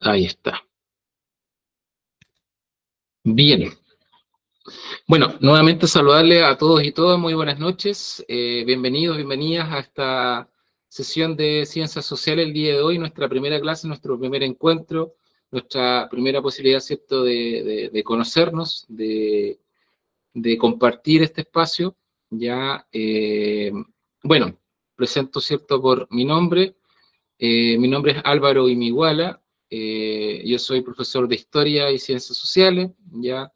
Ahí está. Bien. Bueno, nuevamente saludarle a todos y todas. Muy buenas noches. Bienvenidos, bienvenidas a esta sesión de Ciencias Sociales el día de hoy, nuestra primera clase, nuestro primer encuentro, nuestra primera posibilidad, ¿cierto?, de conocernos, de compartir este espacio. Ya, bueno, presento, ¿cierto?, por mi nombre. Mi nombre es Álvaro Imiguala. Yo soy profesor de Historia y Ciencias Sociales. Ya.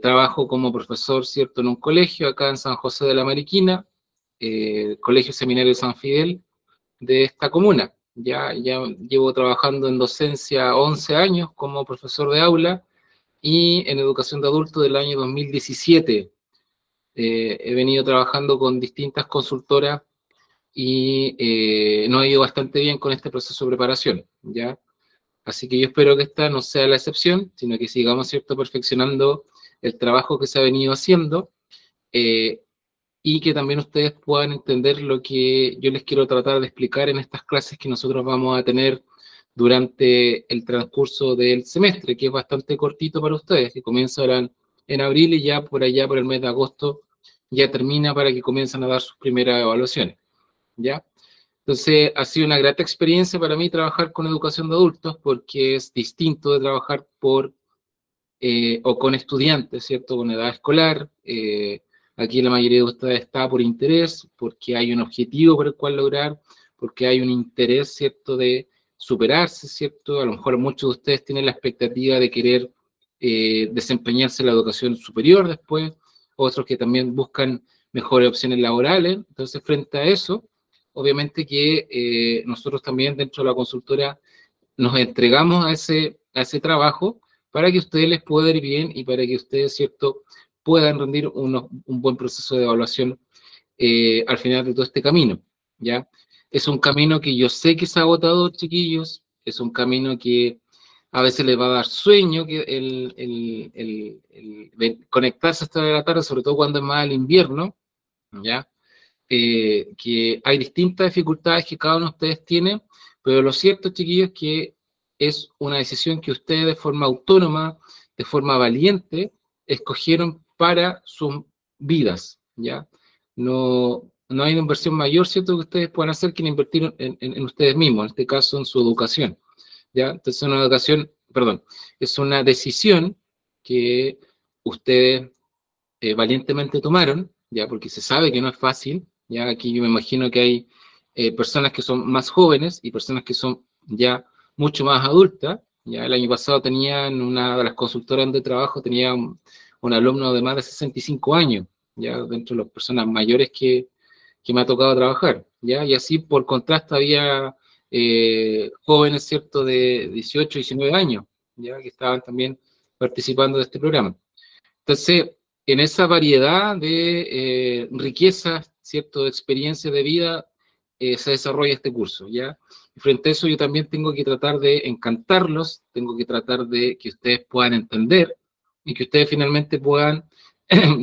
Trabajo como profesor, ¿cierto?, en un colegio acá en San José de la Mariquina, Colegio Seminario San Fidel de esta comuna. Ya llevo trabajando en docencia 11 años como profesor de aula y en educación de adultos del año 2017. He venido trabajando con distintas consultoras y nos ha ido bastante bien con este proceso de preparación, ¿ya? Así que yo espero que esta no sea la excepción, sino que sigamos, ¿cierto?, perfeccionando el trabajo que se ha venido haciendo, eh, y que también ustedes puedan entender lo que yo les quiero tratar de explicar en estas clases que nosotros vamos a tener durante el transcurso del semestre, que es bastante cortito para ustedes, que comienza ahora en abril y ya por allá, por el mes de agosto, ya termina para que comiencen a dar sus primeras evaluaciones, ¿ya? Entonces, ha sido una grata experiencia para mí trabajar con educación de adultos porque es distinto de trabajar o con estudiantes, ¿cierto? Con edad escolar. Aquí la mayoría de ustedes está por interés, porque hay un objetivo por el cual lograr, porque hay un interés, ¿cierto?, de superarse, ¿cierto? A lo mejor muchos de ustedes tienen la expectativa de querer desempeñarse en la educación superior después, otros que también buscan mejores opciones laborales. Entonces, frente a eso, obviamente que nosotros también dentro de la consultora nos entregamos a ese trabajo para que a ustedes les pueda ir bien y para que ustedes, ¿cierto?, puedan rendir un buen proceso de evaluación al final de todo este camino, ¿ya? Es un camino que yo sé que es agotador, chiquillos, es un camino que a veces les va a dar sueño, que el conectarse hasta la tarde, sobre todo cuando es más el invierno, ¿ya? Que hay distintas dificultades que cada uno de ustedes tiene, pero lo cierto, chiquillos, es que es una decisión que ustedes de forma autónoma, de forma valiente, escogieron para sus vidas, ¿ya? No hay una inversión mayor, ¿cierto?, que ustedes puedan hacer que invertir en ustedes mismos, en este caso en su educación, ¿ya? Entonces, una educación, perdón, es una decisión que ustedes valientemente tomaron, ya, porque se sabe que no es fácil, ya, aquí yo me imagino que hay personas que son más jóvenes y personas que son ya mucho más adultas, ya, el año pasado tenía en una de las consultoras de trabajo, tenía un alumno de más de 65 años, ya, dentro de las personas mayores que me ha tocado trabajar, ya, y así por contraste había jóvenes, ¿cierto?, de 18, 19 años, ya, que estaban también participando de este programa. Entonces, en esa variedad de riquezas, ¿cierto?, de experiencias de vida, se desarrolla este curso, ¿ya? Y frente a eso yo también tengo que tratar de encantarlos, tengo que tratar de que ustedes puedan entender y que ustedes finalmente puedan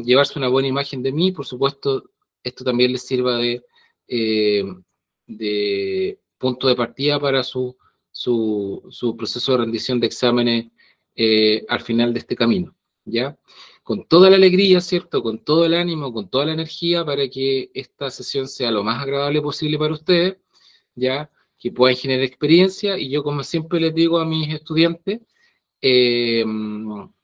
llevarse una buena imagen de mí. Por supuesto, esto también les sirva de punto de partida para su proceso de rendición de exámenes al final de este camino, ¿ya? Con toda la alegría, ¿cierto? Con todo el ánimo, con toda la energía para que esta sesión sea lo más agradable posible para ustedes, ¿ya? Que puedan generar experiencia y yo, como siempre les digo a mis estudiantes, eh,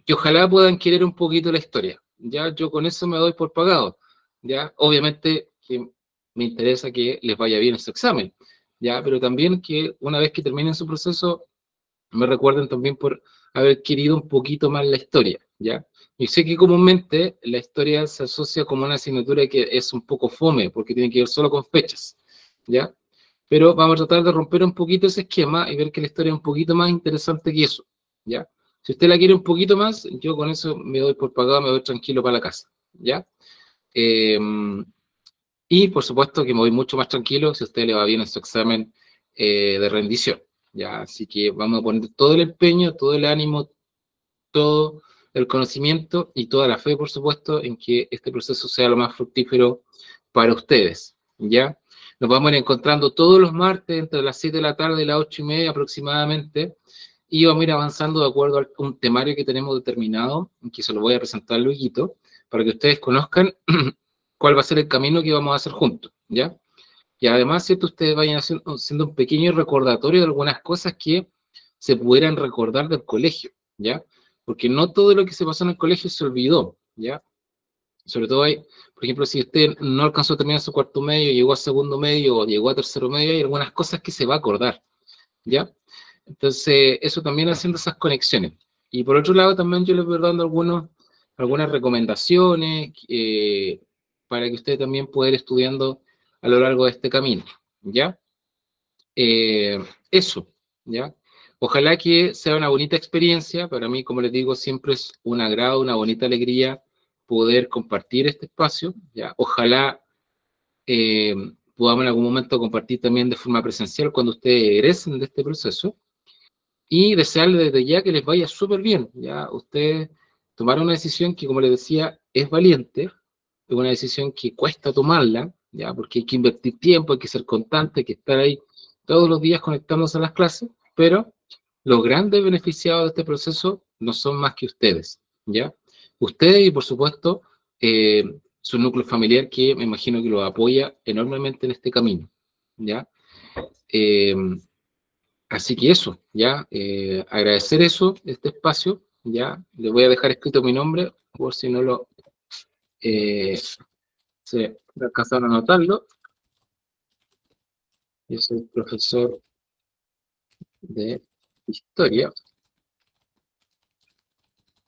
que ojalá puedan querer un poquito la historia, ¿ya? Yo con eso me doy por pagado, ¿ya? Obviamente que me interesa que les vaya bien su examen, ¿ya? Pero también que una vez que terminen su proceso, me recuerden también por haber querido un poquito más la historia, ¿ya? Y sé que comúnmente la historia se asocia como una asignatura que es un poco fome, porque tiene que ver solo con fechas, ¿ya? Pero vamos a tratar de romper un poquito ese esquema y ver que la historia es un poquito más interesante que eso, ¿ya? Si usted la quiere un poquito más, yo con eso me doy por pagado, me doy tranquilo para la casa, ¿ya? Eh, y por supuesto que me voy mucho más tranquilo si a usted le va bien en su examen de rendición, ¿ya? Así que vamos a poner todo el empeño, todo el ánimo, todo el conocimiento y toda la fe, por supuesto, en que este proceso sea lo más fructífero para ustedes, ¿ya? Nos vamos a ir encontrando todos los martes entre las 7 de la tarde y las 8:30 aproximadamente, y vamos a ir avanzando de acuerdo a un temario que tenemos determinado, que se lo voy a presentar luego, para que ustedes conozcan cuál va a ser el camino que vamos a hacer juntos, ¿ya? Y además, ¿cierto? Ustedes vayan haciendo un pequeño recordatorio de algunas cosas que se pudieran recordar del colegio, ¿ya? Porque no todo lo que se pasó en el colegio se olvidó, ¿ya? Sobre todo hay, por ejemplo, si usted no alcanzó a terminar su cuarto medio, llegó a segundo medio o llegó a tercero medio, hay algunas cosas que se va a acordar, ¿ya? Entonces, eso también haciendo esas conexiones. Y por otro lado, también yo les voy dando algunas recomendaciones para que usted también pueda ir estudiando a lo largo de este camino, ¿ya? Eso, ¿ya? Ojalá que sea una bonita experiencia. Para mí, como les digo, siempre es un agrado, una bonita alegría poder compartir este espacio, ¿ya? Ojalá eh, podamos en algún momento compartir también de forma presencial cuando ustedes egresen de este proceso y desearles desde ya que les vaya súper bien, ¿ya? Ustedes tomaron una decisión que, como les decía, es valiente, es una decisión que cuesta tomarla, ¿ya? Porque hay que invertir tiempo, hay que ser constante, hay que estar ahí todos los días conectándose a las clases, pero los grandes beneficiados de este proceso no son más que ustedes, ¿ya? Ustedes y, por supuesto, su núcleo familiar que me imagino que los apoya enormemente en este camino, ¿ya? Eh, Así que eso, ya, agradecer eso, este espacio, ya, le voy a dejar escrito mi nombre, por si no lo se alcanzaron a notarlo. Yo soy profesor de Historia,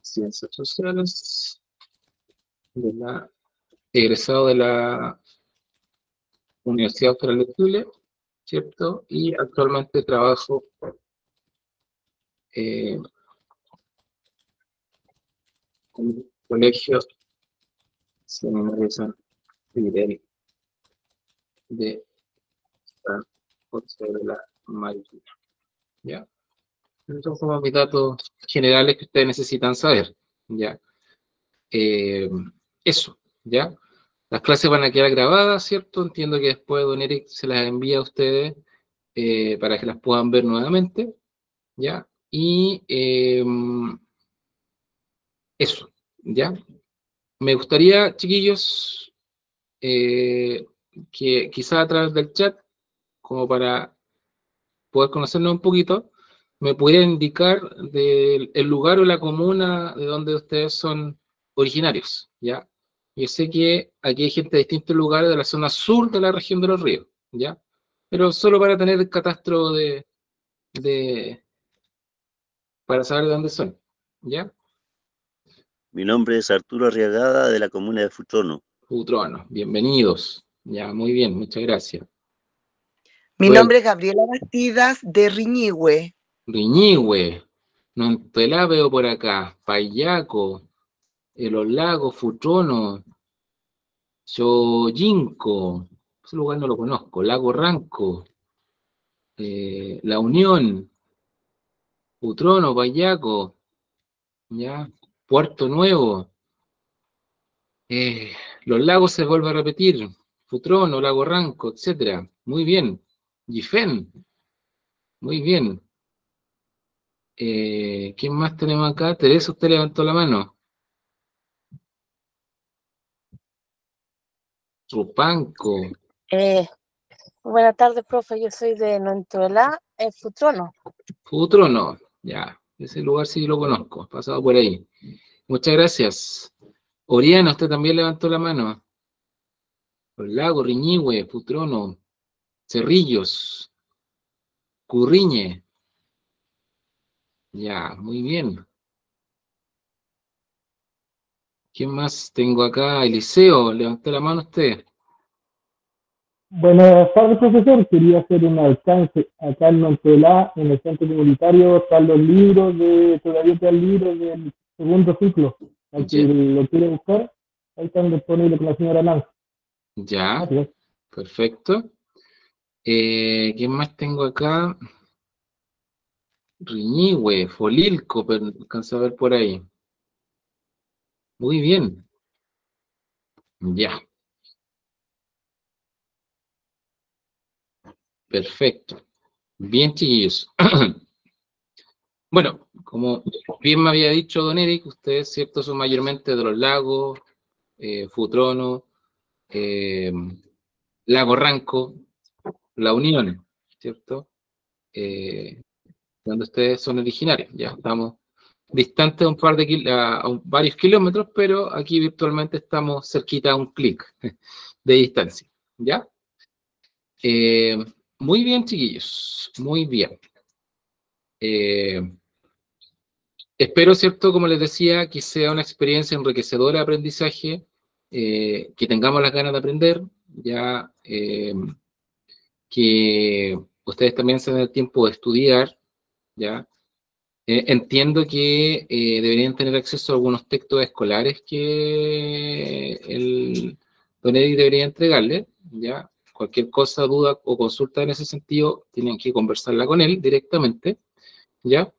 Ciencias Sociales, egresado de la Universidad Austral de Chile, ¿cierto? Y actualmente trabajo en un colegio seminario San Fidel de San José de la María, ¿ya? Esos son como mis datos generales que ustedes necesitan saber, ¿ya? Eh, Eso, ¿ya? Las clases van a quedar grabadas, ¿cierto? Entiendo que después don Eric se las envía a ustedes para que las puedan ver nuevamente, ¿ya? Y eso, ¿ya? Me gustaría, chiquillos, eh, que quizá a través del chat, como para poder conocernos un poquito, me pudieran indicar el lugar o la comuna de donde ustedes son originarios, ¿ya? Yo sé que aquí hay gente de distintos lugares de la zona sur de la región de los ríos, ¿ya? Pero solo para tener el catastro de para saber de dónde son, ¿ya? Mi nombre es Arturo Arriagada, de la comuna de Futrono. Utrono, bienvenidos, ya, muy bien, muchas gracias. Mi nombre es Gabriela Bastidas, de Riñihue. Riñihue, Nontelá veo por acá, Payaco, Los Lagos, Futrono, Xoyinco, ese lugar no lo conozco, Lago Ranco, La Unión, Futrono, Payaco, ¿ya? Puerto Nuevo, Los Lagos se vuelve a repetir, Futrono, Lago Ranco, etcétera. Muy bien. Gifen, muy bien. ¿Quién más tenemos acá? Teresa, usted levantó la mano. Rupanco. Buenas tardes, profe. Yo soy de Nontuelá, Futrono. Futrono, ya. Ese lugar sí lo conozco, he pasado por ahí. Muchas gracias. Oriana, usted también levantó la mano. Los Lagos, Riñihue, Futrono, Cerrillos, Curriñe. Ya, muy bien. ¿Quién más tengo acá? Eliseo, levantó la mano usted. Buenas tardes, profesor. Quería hacer un alcance acá en Montelá, en el centro comunitario. Están los libros todavía quedan libros del segundo ciclo. Al que lo quiere buscar, ahí están disponibles con la señora Nancy. Ya, Gracias. Perfecto. ¿Quién más tengo acá? Riñihue, Folilco, pero alcanzo a ver por ahí. Muy bien. Ya. Perfecto. Bien, chiquillos. Bueno, como bien me había dicho don Eric, ustedes, ¿cierto?, son mayormente de los lagos, Futrono, Lago Ranco, La Unión, ¿cierto? Donde ustedes son originarios. Ya estamos distantes un par de varios kilómetros, pero aquí virtualmente estamos cerquita a un clic de distancia. ¿Ya? Muy bien, chiquillos. Muy bien. Espero, ¿cierto?, como les decía, que sea una experiencia enriquecedora de aprendizaje, que tengamos las ganas de aprender, ya que ustedes también se den el tiempo de estudiar, ya. Entiendo que deberían tener acceso a algunos textos escolares que el don Eric debería entregarle, ya. Cualquier cosa, duda o consulta en ese sentido, tienen que conversarla con él directamente, ya.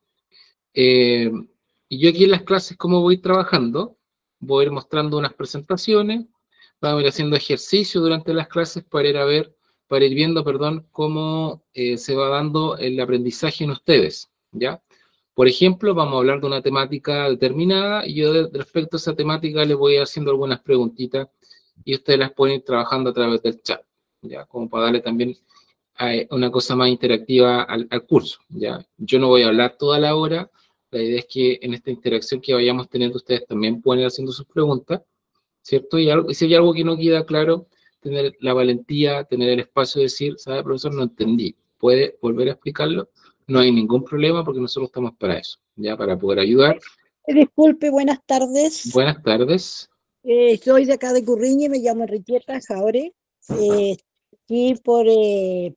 Y yo aquí en las clases, como voy trabajando, voy a ir mostrando unas presentaciones, vamos a ir haciendo ejercicios durante las clases para ir viendo, perdón, cómo se va dando el aprendizaje en ustedes, ¿ya? Por ejemplo, vamos a hablar de una temática determinada y yo respecto a esa temática les voy haciendo algunas preguntitas y ustedes las pueden ir trabajando a través del chat, ¿ya? Como para darle también una cosa más interactiva al curso, ¿ya? Yo no voy a hablar toda la hora, la idea es que en esta interacción que vayamos teniendo ustedes también pueden ir haciendo sus preguntas, ¿cierto? Y si hay algo que no queda claro, tener la valentía, tener el espacio de decir, ¿sabe, profesor? No entendí. ¿Puede volver a explicarlo? No hay ningún problema porque nosotros estamos para eso, ¿ya? Para poder ayudar. Disculpe, buenas tardes. Buenas tardes. Soy de acá de Curriñe, me llamo Enriqueta Jaure. Aquí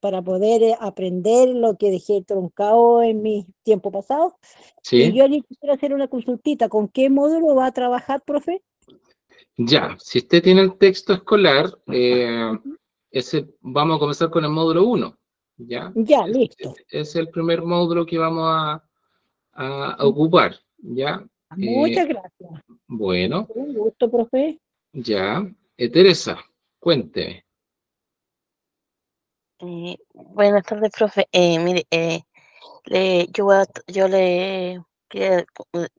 para poder aprender lo que dejé truncado en mi tiempo pasado. Sí. Y yo le quisiera hacer una consultita. ¿Con qué módulo va a trabajar, profe? Ya, si usted tiene el texto escolar, vamos a comenzar con el módulo 1, ¿ya? Ya, listo. Es el primer módulo que vamos a ocupar, ¿ya? Muchas gracias. Bueno. Un gusto, profe. Ya. Teresa, cuénteme. Buenas tardes, profe. Mire, yo le quería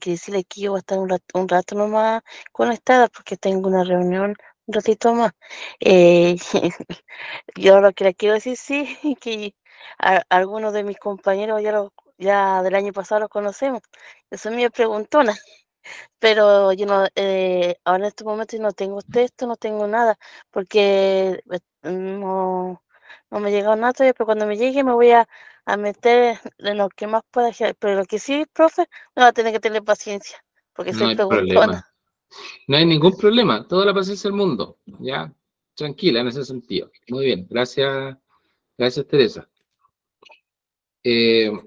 decirle que yo voy a estar un rato nomás conectada porque tengo una reunión un ratito más. Yo lo que le quiero decir, sí, que algunos de mis compañeros ya del año pasado los conocemos. Yo soy medio preguntona, pero yo no, ahora en este momento yo no tengo texto, no tengo nada, porque no me ha llegado nada todavía, pero cuando me llegue me voy a meter en lo que más pueda hacer. Pero lo que sí, profe, me va a tener que tener paciencia, porque No soy hay preguntona. problema. No hay ningún problema. Toda la paciencia del mundo. Ya. Tranquila en ese sentido. Muy bien. Gracias. Gracias, Teresa. El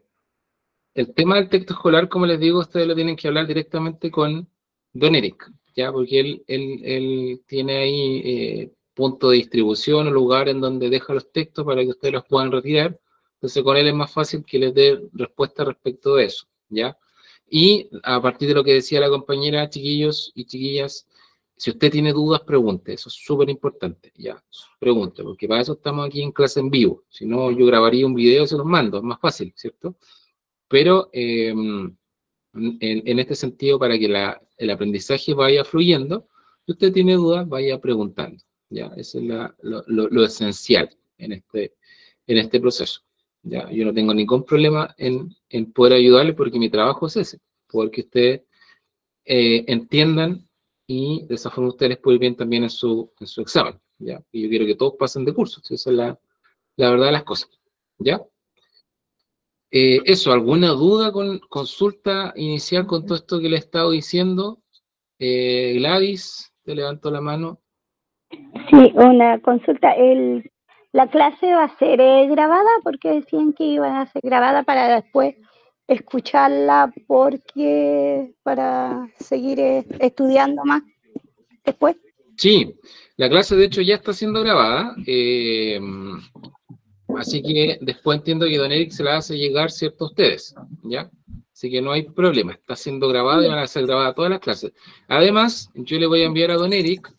tema del texto escolar, como les digo, ustedes lo tienen que hablar directamente con don Eric, ¿ya? Porque él tiene ahí punto de distribución o lugar en donde deja los textos para que ustedes los puedan retirar. Entonces, con él es más fácil que les dé respuesta respecto de eso, ¿ya? Y a partir de lo que decía la compañera, chiquillos y chiquillas, si usted tiene dudas, pregunte. Eso es súper importante, ¿ya? Pregunte, porque para eso estamos aquí en clase en vivo. Si no, yo grabaría un video y se los mando. Es más fácil, ¿cierto? Pero en este sentido, para que el aprendizaje vaya fluyendo, si usted tiene dudas, vaya preguntando, ¿ya? Eso es lo esencial en este proceso, ¿ya? Yo no tengo ningún problema en poder ayudarle porque mi trabajo es ese, porque ustedes entiendan y de esa forma ustedes les pueden ir bien también en su examen, ¿ya? Y yo quiero que todos pasen de curso, esa es la verdad de las cosas, ¿ya? ¿Alguna duda consulta inicial con todo esto que le he estado diciendo? Gladys, te levanto la mano. Sí, una consulta. ¿La clase va a ser grabada? Porque decían que iba a ser grabada para después escucharla para seguir estudiando más después. Sí, la clase de hecho ya está siendo grabada. Así que después entiendo que don Eric se la hace llegar, ¿cierto?, a ustedes, ¿ya? Así que no hay problema, está siendo grabada y van a ser grabadas todas las clases. Además, yo le voy a enviar a don Eric,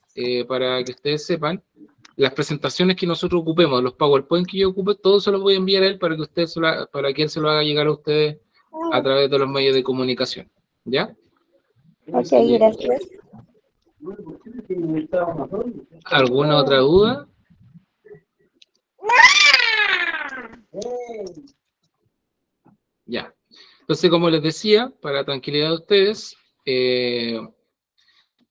para que ustedes sepan, las presentaciones que nosotros ocupemos, los PowerPoint que yo ocupe, todos se los voy a enviar a él para que para que él se lo haga llegar a ustedes a través de los medios de comunicación. ¿Ya? Ok, gracias. ¿Alguna otra duda? Ya. Entonces, como les decía, para tranquilidad de ustedes,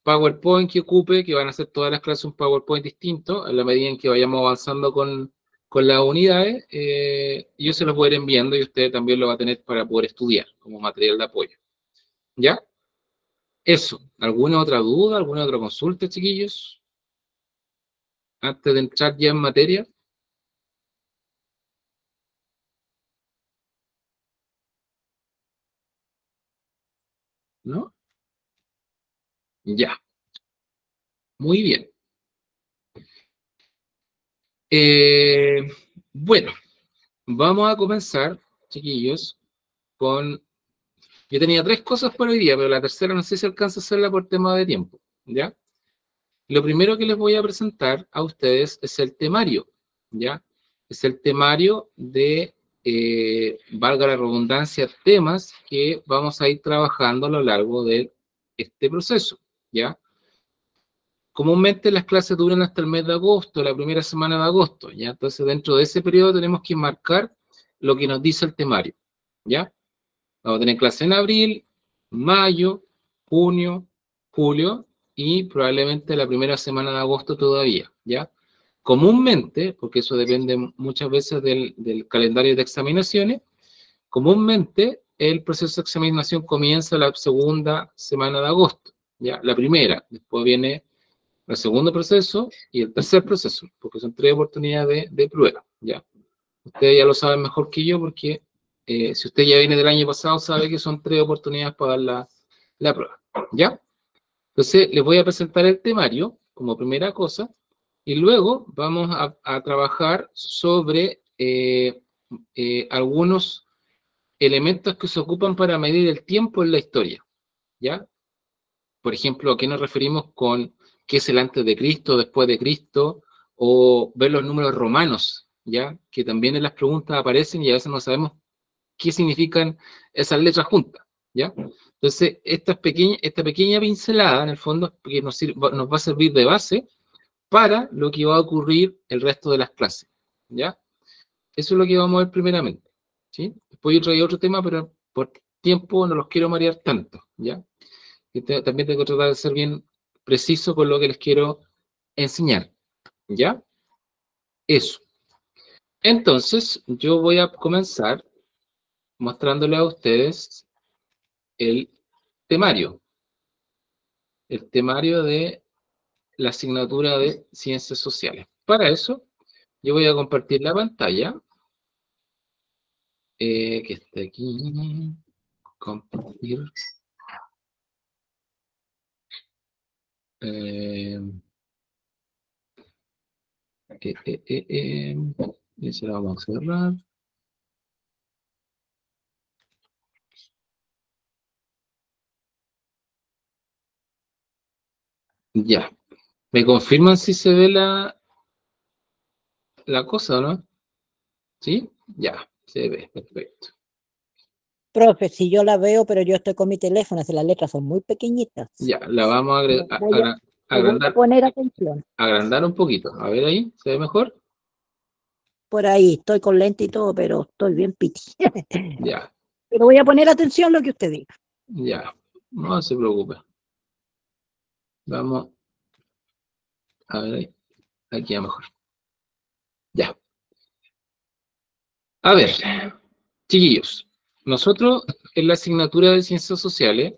PowerPoint que ocupe, que van a hacer todas las clases un PowerPoint distinto, a la medida en que vayamos avanzando con las unidades, yo se los voy a ir enviando y usted también lo va a tener para poder estudiar como material de apoyo. ¿Ya? Eso. ¿Alguna otra duda? ¿Alguna otra consulta, chiquillos? Antes de entrar ya en materia. ¿No? Ya. Muy bien. Bueno, vamos a comenzar, chiquillos, con... Yo tenía 3 cosas por hoy día, pero la tercera no sé si alcanza a hacerla por tema de tiempo, ¿ya? Lo primero que les voy a presentar a ustedes es el temario, ¿ya? Es el temario de, valga la redundancia, temas que vamos a ir trabajando a lo largo de este proceso, ¿ya? Comúnmente las clases duran hasta el mes de agosto, la primera semana de agosto, ¿ya? Entonces, dentro de ese periodo tenemos que marcar lo que nos dice el temario, ¿ya? Vamos a tener clase en abril, mayo, junio, julio y probablemente la primera semana de agosto todavía, ¿ya? Comúnmente, porque eso depende muchas veces del calendario de examinaciones, comúnmente el proceso de examinación comienza la segunda semana de agosto, ¿ya? La primera, después viene el segundo proceso y el tercer proceso, porque son 3 oportunidades de prueba, ¿ya? Ustedes ya lo saben mejor que yo porque si usted ya viene del año pasado, sabe que son 3 oportunidades para dar la prueba, ¿ya? Entonces, les voy a presentar el temario como primera cosa y luego vamos a trabajar sobre algunos elementos que se ocupan para medir el tiempo en la historia, ¿ya? Por ejemplo, ¿a qué nos referimos con qué es el antes de Cristo, después de Cristo? O ver los números romanos, ¿ya? Que también en las preguntas aparecen y a veces no sabemos qué significan esas letras juntas, ¿ya? Entonces, esta pequeña pincelada, en el fondo, que nos va a servir de base para lo que va a ocurrir el resto de las clases, ¿ya? Eso es lo que vamos a ver primeramente, ¿sí? Después yo traigo otro tema, pero por tiempo no los quiero marear tanto, ¿ya? Y también tengo que tratar de ser bien preciso con lo que les quiero enseñar, ¿ya? Eso. Entonces, yo voy a comenzar mostrándole a ustedes el temario de la asignatura de Ciencias Sociales. Para eso, yo voy a compartir la pantalla, que está aquí, compartir. Y se la vamos a cerrar. Ya. ¿Me confirman si se ve la cosa, no? ¿Sí? Ya, se ve, perfecto. Profe, si yo la veo, pero yo estoy con mi teléfono, si las letras son muy pequeñitas. Ya, la vamos a Voy a poner atención. agrandar un poquito. A ver ahí, ¿se ve mejor? Por ahí, estoy con lente y todo, pero estoy bien piti. Ya. Pero voy a poner atención a lo que usted diga. Ya, no se preocupe. Vamos a ver ahí. Aquí a mejor. Ya. A ver, chiquillos, nosotros en la asignatura de Ciencias Sociales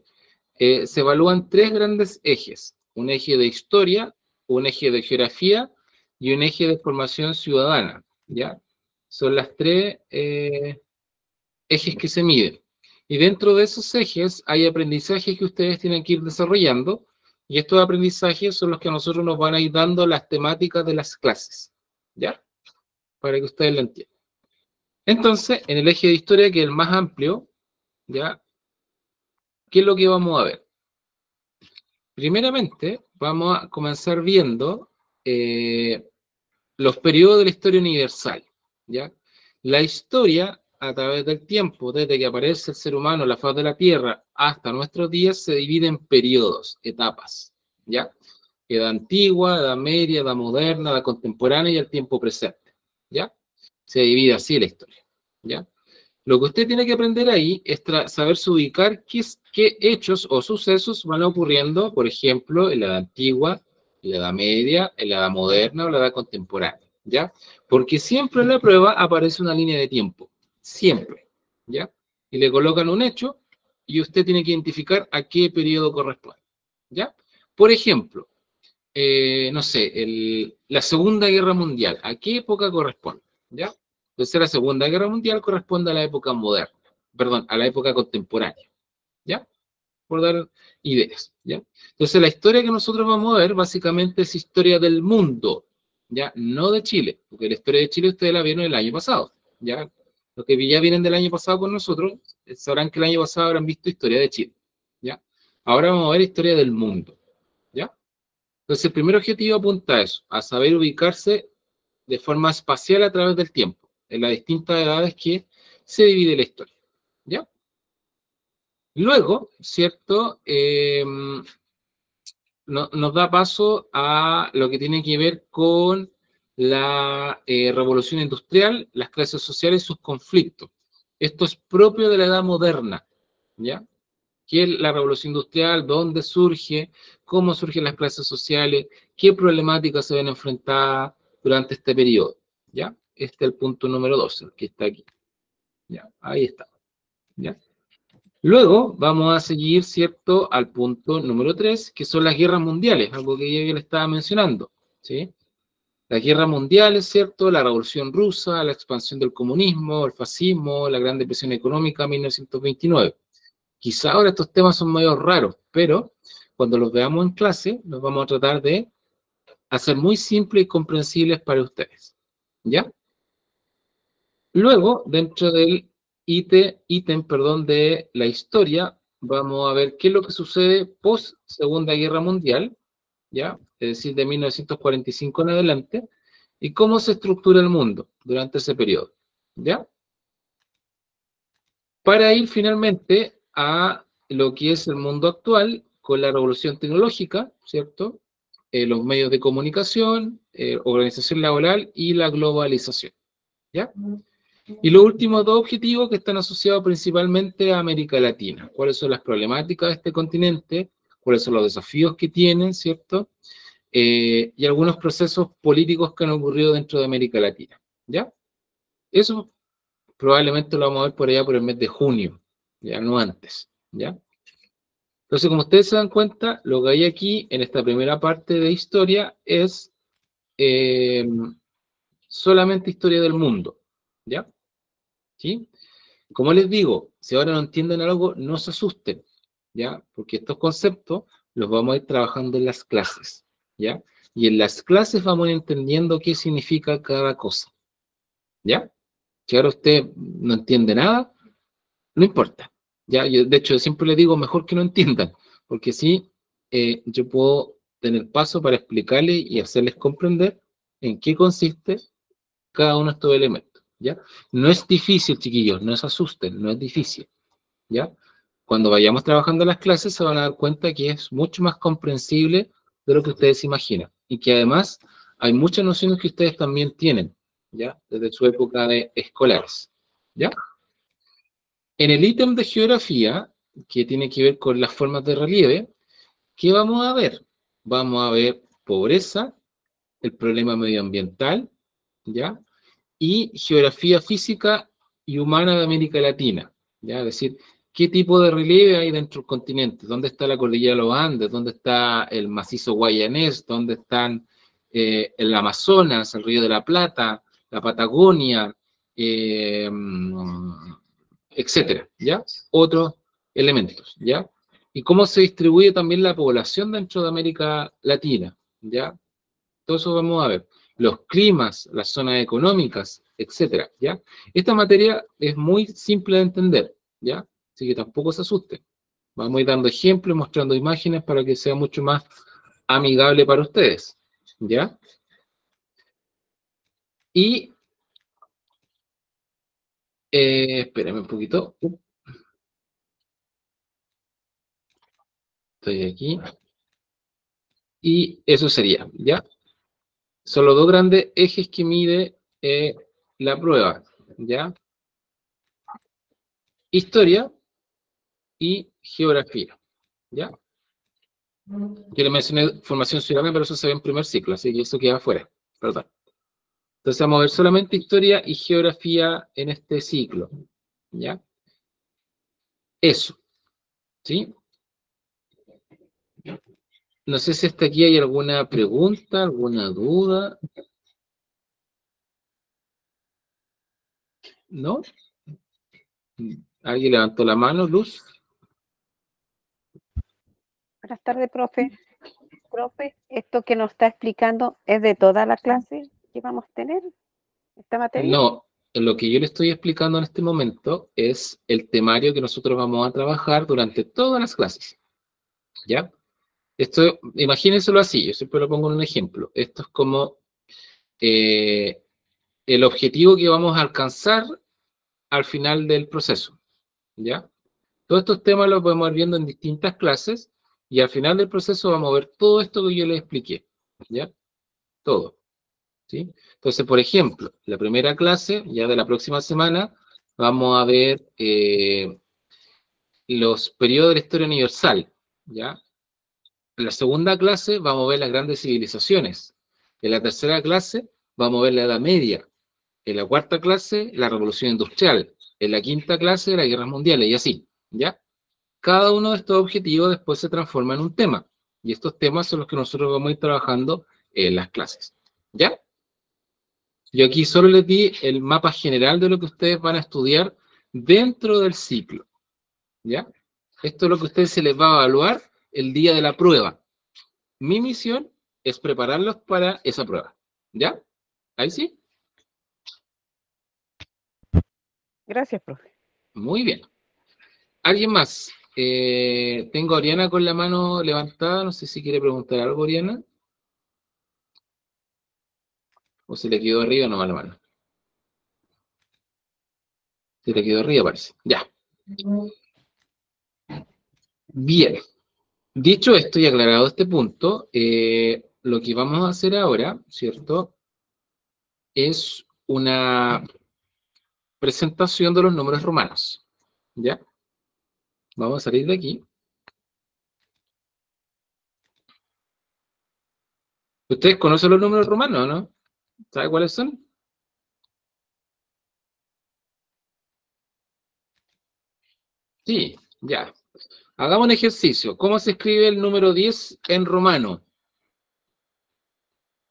se evalúan 3 grandes ejes. Un eje de historia, un eje de geografía y un eje de formación ciudadana, ¿ya? Son las 3 ejes que se miden. Y dentro de esos ejes hay aprendizajes que ustedes tienen que ir desarrollando, y estos aprendizajes son los que a nosotros nos van a ir dando las temáticas de las clases, ¿ya? Para que ustedes lo entiendan. Entonces, en el eje de historia, que es el más amplio, ¿ya? ¿Qué es lo que vamos a ver? Primeramente, vamos a comenzar viendo los periodos de la historia universal, ¿ya? La historia, a través del tiempo, desde que aparece el ser humano en la faz de la Tierra hasta nuestros días, se divide en periodos, etapas, ¿ya? Edad antigua, edad media, edad moderna, edad contemporánea y el tiempo presente, ¿ya? Se divide así la historia, ¿ya? Lo que usted tiene que aprender ahí es saberse ubicar qué hechos o sucesos van ocurriendo, por ejemplo, en la edad antigua, en la edad media, en la edad moderna o la edad contemporánea, ¿ya? Porque siempre en la prueba aparece una línea de tiempo, siempre, ¿ya? Y le colocan un hecho y usted tiene que identificar a qué periodo corresponde, ¿ya? Por ejemplo, no sé, la Segunda Guerra Mundial, ¿a qué época corresponde? ¿Ya? Entonces la Segunda Guerra Mundial corresponde a la época moderna, perdón, a la época contemporánea, ¿ya? Por dar ideas, ¿ya? Entonces la historia que nosotros vamos a ver básicamente es historia del mundo, ¿ya? No de Chile, porque la historia de Chile ustedes la vieron el año pasado, ¿ya? Los que ya vienen del año pasado con nosotros sabrán que el año pasado habrán visto historia de Chile, ¿ya? Ahora vamos a ver historia del mundo, ¿ya? Entonces el primer objetivo apunta a eso, a saber ubicarse de forma espacial a través del tiempo, en las distintas edades que se divide la historia, ¿ya? Luego, ¿cierto? Nos da paso a lo que tiene que ver con la revolución industrial, las clases sociales y sus conflictos. Esto es propio de la edad moderna, ¿ya? ¿Qué es la revolución industrial? ¿Dónde surge? ¿Cómo surgen las clases sociales? ¿Qué problemáticas se ven enfrentadas durante este periodo? ¿Ya? Este es el punto número 12, que está aquí. ¿Ya? Ahí está. ¿Ya? Luego vamos a seguir, ¿cierto?, al punto número 3, que son las guerras mundiales, algo que yo le estaba mencionando, ¿sí? Las guerras mundiales, ¿cierto?, la revolución rusa, la expansión del comunismo, el fascismo, la gran depresión económica, 1929. Quizá ahora estos temas son medio raros, pero cuando los veamos en clase, los vamos a tratar de hacer muy simples y comprensibles para ustedes, ¿ya? Luego, dentro del ítem, de la historia, vamos a ver qué es lo que sucede post Segunda Guerra Mundial, ¿ya? Es decir, de 1945 en adelante, y cómo se estructura el mundo durante ese periodo, ¿ya? Para ir finalmente a lo que es el mundo actual con la revolución tecnológica, ¿cierto? Los medios de comunicación, organización laboral y la globalización, ¿ya? Y los últimos dos objetivos que están asociados principalmente a América Latina. ¿Cuáles son las problemáticas de este continente? ¿Cuáles son los desafíos que tienen, ¿cierto? Y algunos procesos políticos que han ocurrido dentro de América Latina, ¿ya? Eso probablemente lo vamos a ver por allá por el mes de junio, ya no antes, ¿ya? Entonces, como ustedes se dan cuenta, lo que hay aquí en esta primera parte de historia es solamente historia del mundo, ¿ya? ¿Sí? Como les digo, si ahora no entienden algo, no se asusten, ¿ya? Porque estos conceptos los vamos a ir trabajando en las clases, ¿ya? Y en las clases vamos a ir entendiendo qué significa cada cosa, ¿ya? Si ahora usted no entiende nada, no importa, ¿ya? Yo, de hecho, siempre le digo, mejor que no entiendan, porque así yo puedo tener paso para explicarles y hacerles comprender en qué consiste cada uno de estos elementos, ¿ya? No es difícil, chiquillos, no se asusten, no es difícil, ¿ya? Cuando vayamos trabajando las clases se van a dar cuenta que es mucho más comprensible de lo que ustedes imaginan, y que además hay muchas nociones que ustedes también tienen, ¿ya? Desde su época de escolares, ¿ya? En el ítem de geografía, que tiene que ver con las formas de relieve, ¿qué vamos a ver? Vamos a ver pobreza, el problema medioambiental, ¿ya? Y geografía física y humana de América Latina, ¿ya? Es decir, ¿qué tipo de relieve hay dentro del continente? ¿Dónde está la cordillera de los Andes? ¿Dónde está el macizo guayanés? ¿Dónde están el Amazonas, el Río de la Plata, la Patagonia, etcétera, ¿ya? Otros elementos, ¿ya? Y cómo se distribuye también la población dentro de América Latina, ¿ya? Todo eso vamos a ver. Los climas, las zonas económicas, etcétera, ¿ya? Esta materia es muy simple de entender, ¿ya? Así que tampoco se asusten. Vamos a ir dando ejemplos, mostrando imágenes para que sea mucho más amigable para ustedes, ¿ya? Y, espérame un poquito. Estoy aquí. Y eso sería, ¿ya? Son los dos grandes ejes que mide la prueba, ¿ya? Historia y geografía, ¿ya? Yo le mencioné formación ciudadana, pero eso se ve en primer ciclo, así que eso queda afuera, perdón. Entonces vamos a ver solamente historia y geografía en este ciclo, ¿ya? Eso, ¿sí? No sé si hasta aquí hay alguna pregunta, alguna duda. ¿No? ¿Alguien levantó la mano, Luz? Buenas tardes, profe. Profe, esto que nos está explicando es de toda la clase que vamos a tener, esta materia. No, lo que yo le estoy explicando en este momento es el temario que nosotros vamos a trabajar durante todas las clases, ¿ya? Esto, imagínenselo así, yo siempre lo pongo en un ejemplo. Esto es como el objetivo que vamos a alcanzar al final del proceso, ¿ya? Todos estos temas los podemos ir viendo en distintas clases y al final del proceso vamos a ver todo esto que yo les expliqué, ¿ya? Todo, ¿sí? Entonces, por ejemplo, la primera clase, ya de la próxima semana, vamos a ver los periodos de la historia universal, ¿ya? En la segunda clase vamos a ver las grandes civilizaciones. En la tercera clase vamos a ver la Edad Media. En la cuarta clase, la Revolución Industrial. En la quinta clase, las guerras mundiales, y así, ¿ya? Cada uno de estos objetivos después se transforma en un tema. Y estos temas son los que nosotros vamos a ir trabajando en las clases, ¿ya? Yo aquí solo les di el mapa general de lo que ustedes van a estudiar dentro del ciclo, ¿ya? Esto es lo que a ustedes se les va a evaluar el día de la prueba. Mi misión es prepararlos para esa prueba, ¿ya? ¿Ahí sí? Gracias, profe. Muy bien. ¿Alguien más? Tengo a Oriana con la mano levantada. No sé si quiere preguntar algo, Oriana. ¿O se le quedó arriba nomás la mano? Se le quedó arriba, parece. Ya. Bien. Dicho esto y aclarado este punto, lo que vamos a hacer ahora, ¿cierto? Es una presentación de los números romanos. ¿Ya? Vamos a salir de aquí. ¿Ustedes conocen los números romanos, no? ¿Saben cuáles son? Sí, ya. Hagamos un ejercicio. ¿Cómo se escribe el número 10 en romano?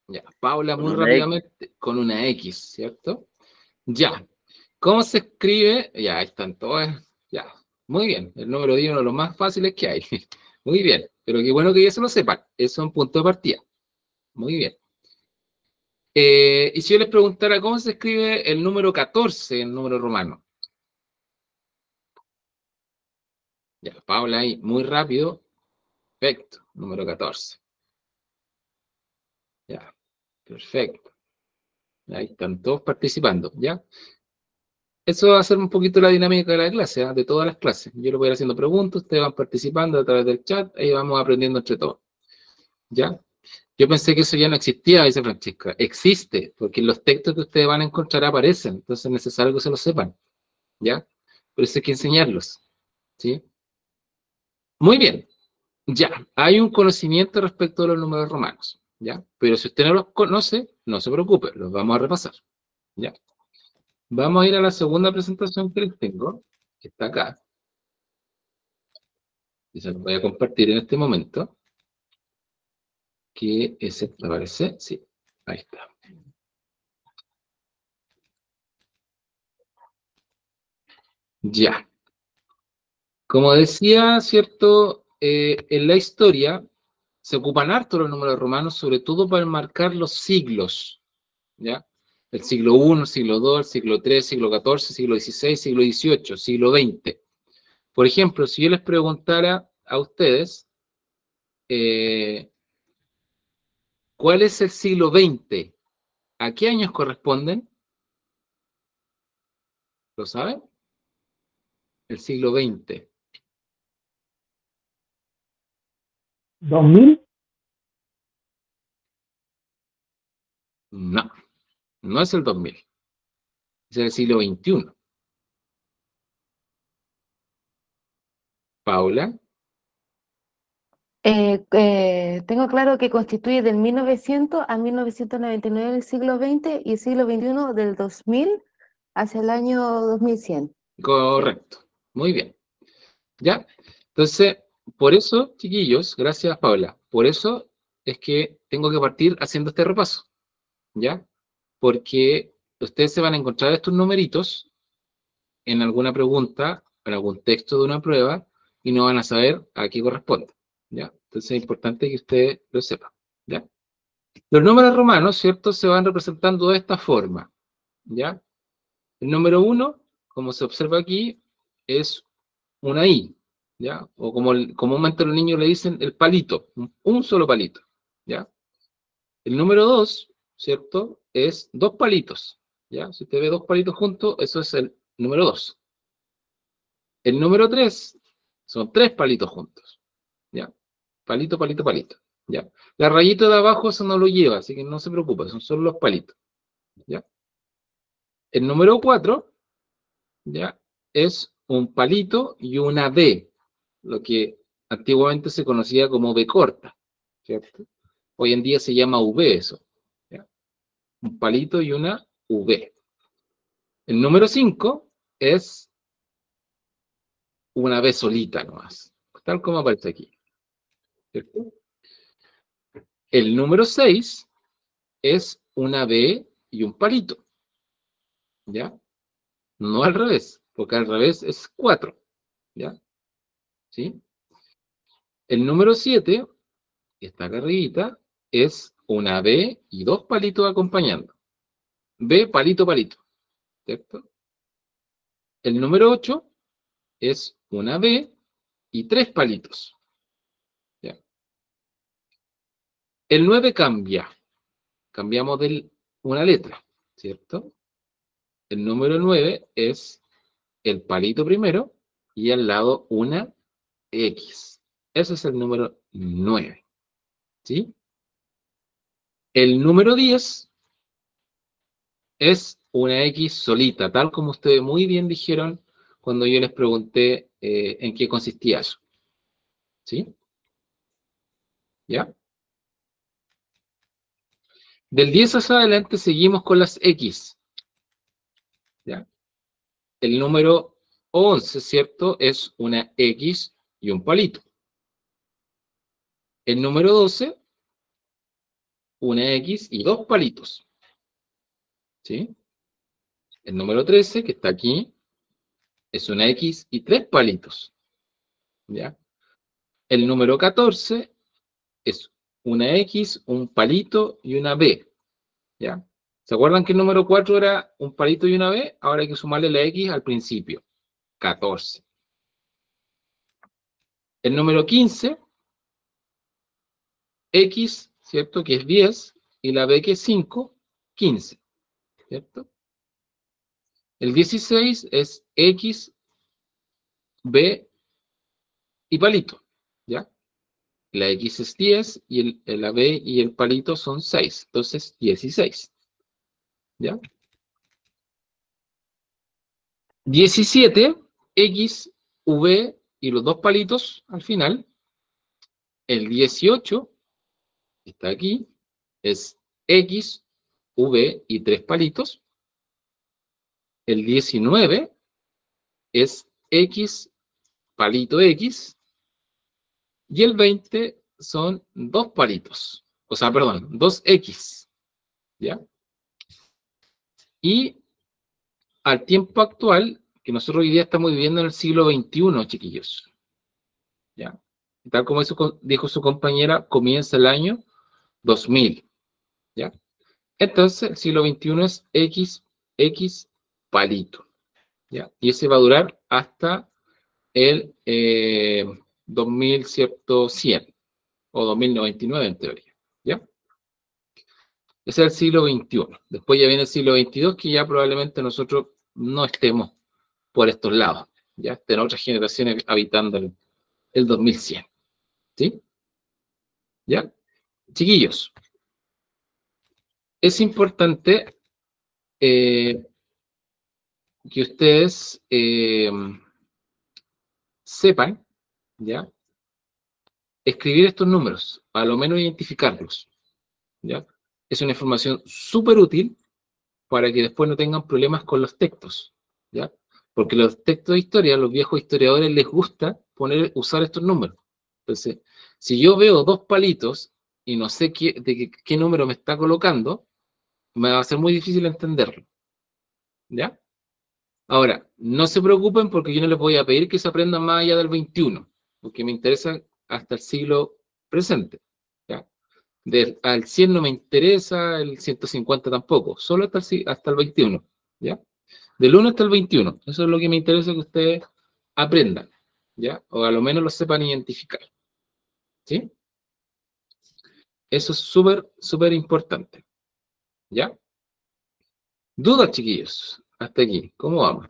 Ya, Paula, muy rápidamente, con una X, ¿cierto? Ya. ¿Cómo se escribe? Ya, ahí están todas. Ya, muy bien. El número 10 es uno de los más fáciles que hay. Muy bien. Pero qué bueno que ya se lo sepan. Eso es un punto de partida. Muy bien. Y si yo les preguntara cómo se escribe el número 14 en número romano. Ya, Paula ahí, muy rápido. Perfecto, número 14. Ya, perfecto. Ahí están todos participando, ¿ya? Eso va a ser un poquito la dinámica de la clase, ¿eh? De todas las clases. Yo les voy a ir haciendo preguntas, ustedes van participando a través del chat, ahí vamos aprendiendo entre todos, ¿ya? Yo pensé que eso ya no existía, dice Francesca. Existe, porque los textos que ustedes van a encontrar aparecen, entonces es necesario que se lo sepan, ¿ya? Por eso hay que enseñarlos, ¿sí? Muy bien, ya, hay un conocimiento respecto de los números romanos, ¿ya? Pero si usted no los conoce, no se preocupe, los vamos a repasar, ¿ya? Vamos a ir a la segunda presentación que les tengo, que está acá. Y se los voy a compartir en este momento. Que es esta, ¿parece? Sí, ahí está. Ya. Como decía, ¿cierto? En la historia se ocupan harto los números romanos, sobre todo para marcar los siglos, ¿ya? El siglo I, el siglo II, el siglo III, siglo XIV, siglo XVI, siglo XVIII, siglo XX. Por ejemplo, si yo les preguntara a ustedes, ¿cuál es el siglo XX? ¿A qué años corresponden? ¿Lo saben? El siglo XX. ¿2000? No, no es el 2000. Es el siglo XXI. Paula. Tengo claro que constituye del 1900 a 1999 el siglo XX y el siglo XXI del 2000 hacia el año 2100. Correcto. Muy bien. ¿Ya? Entonces, por eso, chiquillos, gracias, Paula, por eso es que tengo que partir haciendo este repaso. ¿Ya? Porque ustedes se van a encontrar estos numeritos en alguna pregunta, en algún texto de una prueba, y no van a saber a qué corresponde. ¿Ya? Entonces es importante que ustedes lo sepan. ¿Ya? Los números romanos, ¿cierto?, se van representando de esta forma. ¿Ya? El número 1, como se observa aquí, es una I. ¿Ya? O como comúnmente los niños le dicen, el palito, un solo palito. ¿Ya? El número 2, ¿cierto?, es dos palitos. ¿Ya? Si usted ve dos palitos juntos, eso es el número 2. El número 3 son tres palitos juntos. ¿Ya? Palito, palito, palito. ¿Ya? La rayita de abajo eso no lo lleva, así que no se preocupe, son solo los palitos. ¿Ya? El número 4, ¿ya?, es un palito y una B, lo que antiguamente se conocía como B corta, ¿cierto? Hoy en día se llama V eso. ¿Ya? Un palito y una V. El número 5 es una B solita nomás, tal como aparece aquí. ¿Cierto? El número 6 es una B y un palito. ¿Ya? No al revés, porque al revés es 4. ¿Ya? ¿Sí? El número 7, que está acá arribita, es una B y dos palitos acompañando. B, palito, palito. ¿Cierto? El número 8 es una B y tres palitos. ¿Ya? El 9 cambia. Cambiamos una letra, ¿cierto? El número 9 es el palito primero y al lado una X. Ese es el número 9. ¿Sí? El número 10 es una X solita, tal como ustedes muy bien dijeron cuando yo les pregunté en qué consistía eso. ¿Sí? ¿Ya? Del 10 hacia adelante seguimos con las X. ¿Ya? El número 11, ¿cierto?, es una X y un palito. El número 12, una X y dos palitos. ¿Sí? El número 13, que está aquí, es una X y tres palitos. ¿Ya? El número 14 es una X, un palito y una B. ¿Ya? ¿Se acuerdan que el número 4 era un palito y una B? Ahora hay que sumarle la X al principio. 14. El número 15, X, ¿cierto?, que es 10, y la B, que es 5, 15. ¿Cierto? El 16 es X, B y palito. ¿Ya? La X es 10 y la B y el palito son 6. Entonces, 16. ¿Ya? 17, X, V y los dos palitos al final. El 18, que está aquí, es X, V y tres palitos. El 19 es X, palito X. Y el 20 son dos palitos. O sea, perdón, dos X. ¿Ya? Y al tiempo actual, que nosotros hoy día estamos viviendo en el siglo XXI, chiquillos. ¿Ya? Tal como dijo su compañera, comienza el año 2000. ¿Ya? Entonces, el siglo XXI es X palito. ¿Ya? Y ese va a durar hasta el 2100 o 2099 en teoría. ¿Ya? Ese es el siglo XXI. Después ya viene el siglo XXII, que ya probablemente nosotros no estemos por estos lados. Ya estén otras generaciones habitando el 2100. ¿Sí? ¿Ya? Chiquillos, es importante que ustedes sepan, ¿ya? Escribir estos números, a lo menos identificarlos, ¿ya? Es una información súper útil para que después no tengan problemas con los textos, ¿ya? Porque los textos de historia, los viejos historiadores les gusta usar estos números. Entonces, si yo veo dos palitos y no sé qué número me está colocando, me va a ser muy difícil entenderlo, ¿ya? Ahora, no se preocupen porque yo no les voy a pedir que se aprendan más allá del 21, porque me interesa hasta el siglo presente, ¿ya? Al 100 no me interesa, el 150 tampoco, solo hasta el 21, ¿ya? Del 1 hasta el 21, eso es lo que me interesa que ustedes aprendan, ¿ya? O a lo menos lo sepan identificar, ¿sí? Eso es súper, súper importante, ¿ya? ¿Dudas, chiquillos? Hasta aquí, ¿cómo vamos?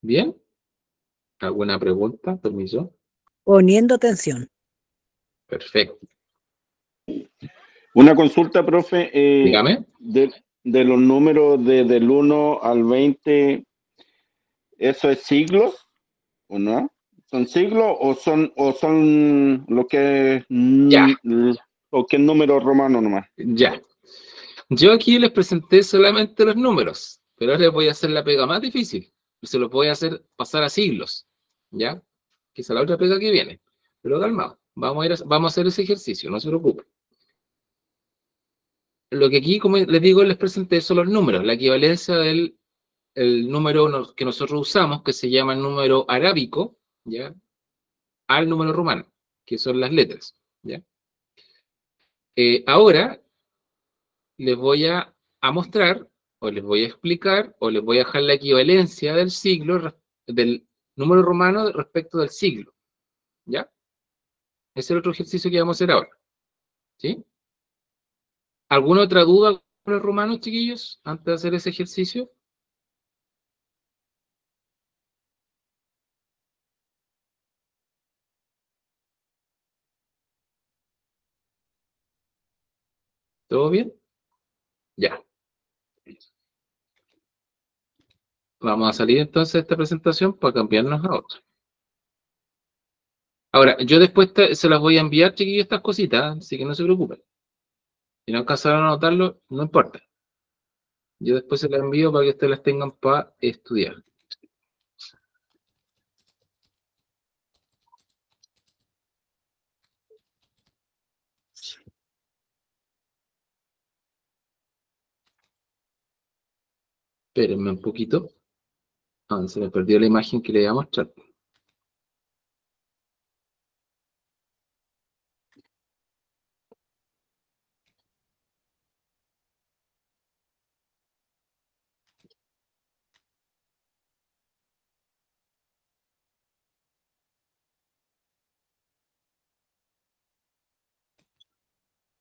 ¿Bien? ¿Alguna pregunta? ¿Permiso? Poniendo atención. Perfecto. Una consulta, profe. Dígame. De los números del 1 al 20, ¿eso es siglos o no? ¿Son siglos o son lo que Ya. o que es número romano nomás? Ya. Yo aquí les presenté solamente los números, pero ahora les voy a hacer la pega más difícil. Y se los voy a hacer pasar a siglos, ¿ya? Que esa es la otra pega que viene. Pero calmado, vamos a hacer ese ejercicio, no se preocupen. Lo que aquí, como les digo, les presenté son los números, la equivalencia del número que nosotros usamos, que se llama el número arábico, ¿ya? Al número romano, que son las letras, ¿ya? Ahora les voy a mostrar, o les voy a explicar, o les voy a dejar la equivalencia del siglo, del número romano respecto del siglo, ¿ya? Ese es el otro ejercicio que vamos a hacer ahora, ¿sí? ¿Alguna otra duda con los romanos, chiquillos, antes de hacer ese ejercicio? ¿Todo bien? Ya. Vamos a salir entonces de esta presentación para cambiarnos a otra. Ahora, yo después se las voy a enviar, chiquillos, estas cositas, así que no se preocupen. Si no alcanzaron a anotarlo, no importa. Yo después se las envío para que ustedes las tengan para estudiar. Espérenme un poquito. Ah, se me perdió la imagen que le iba a mostrar.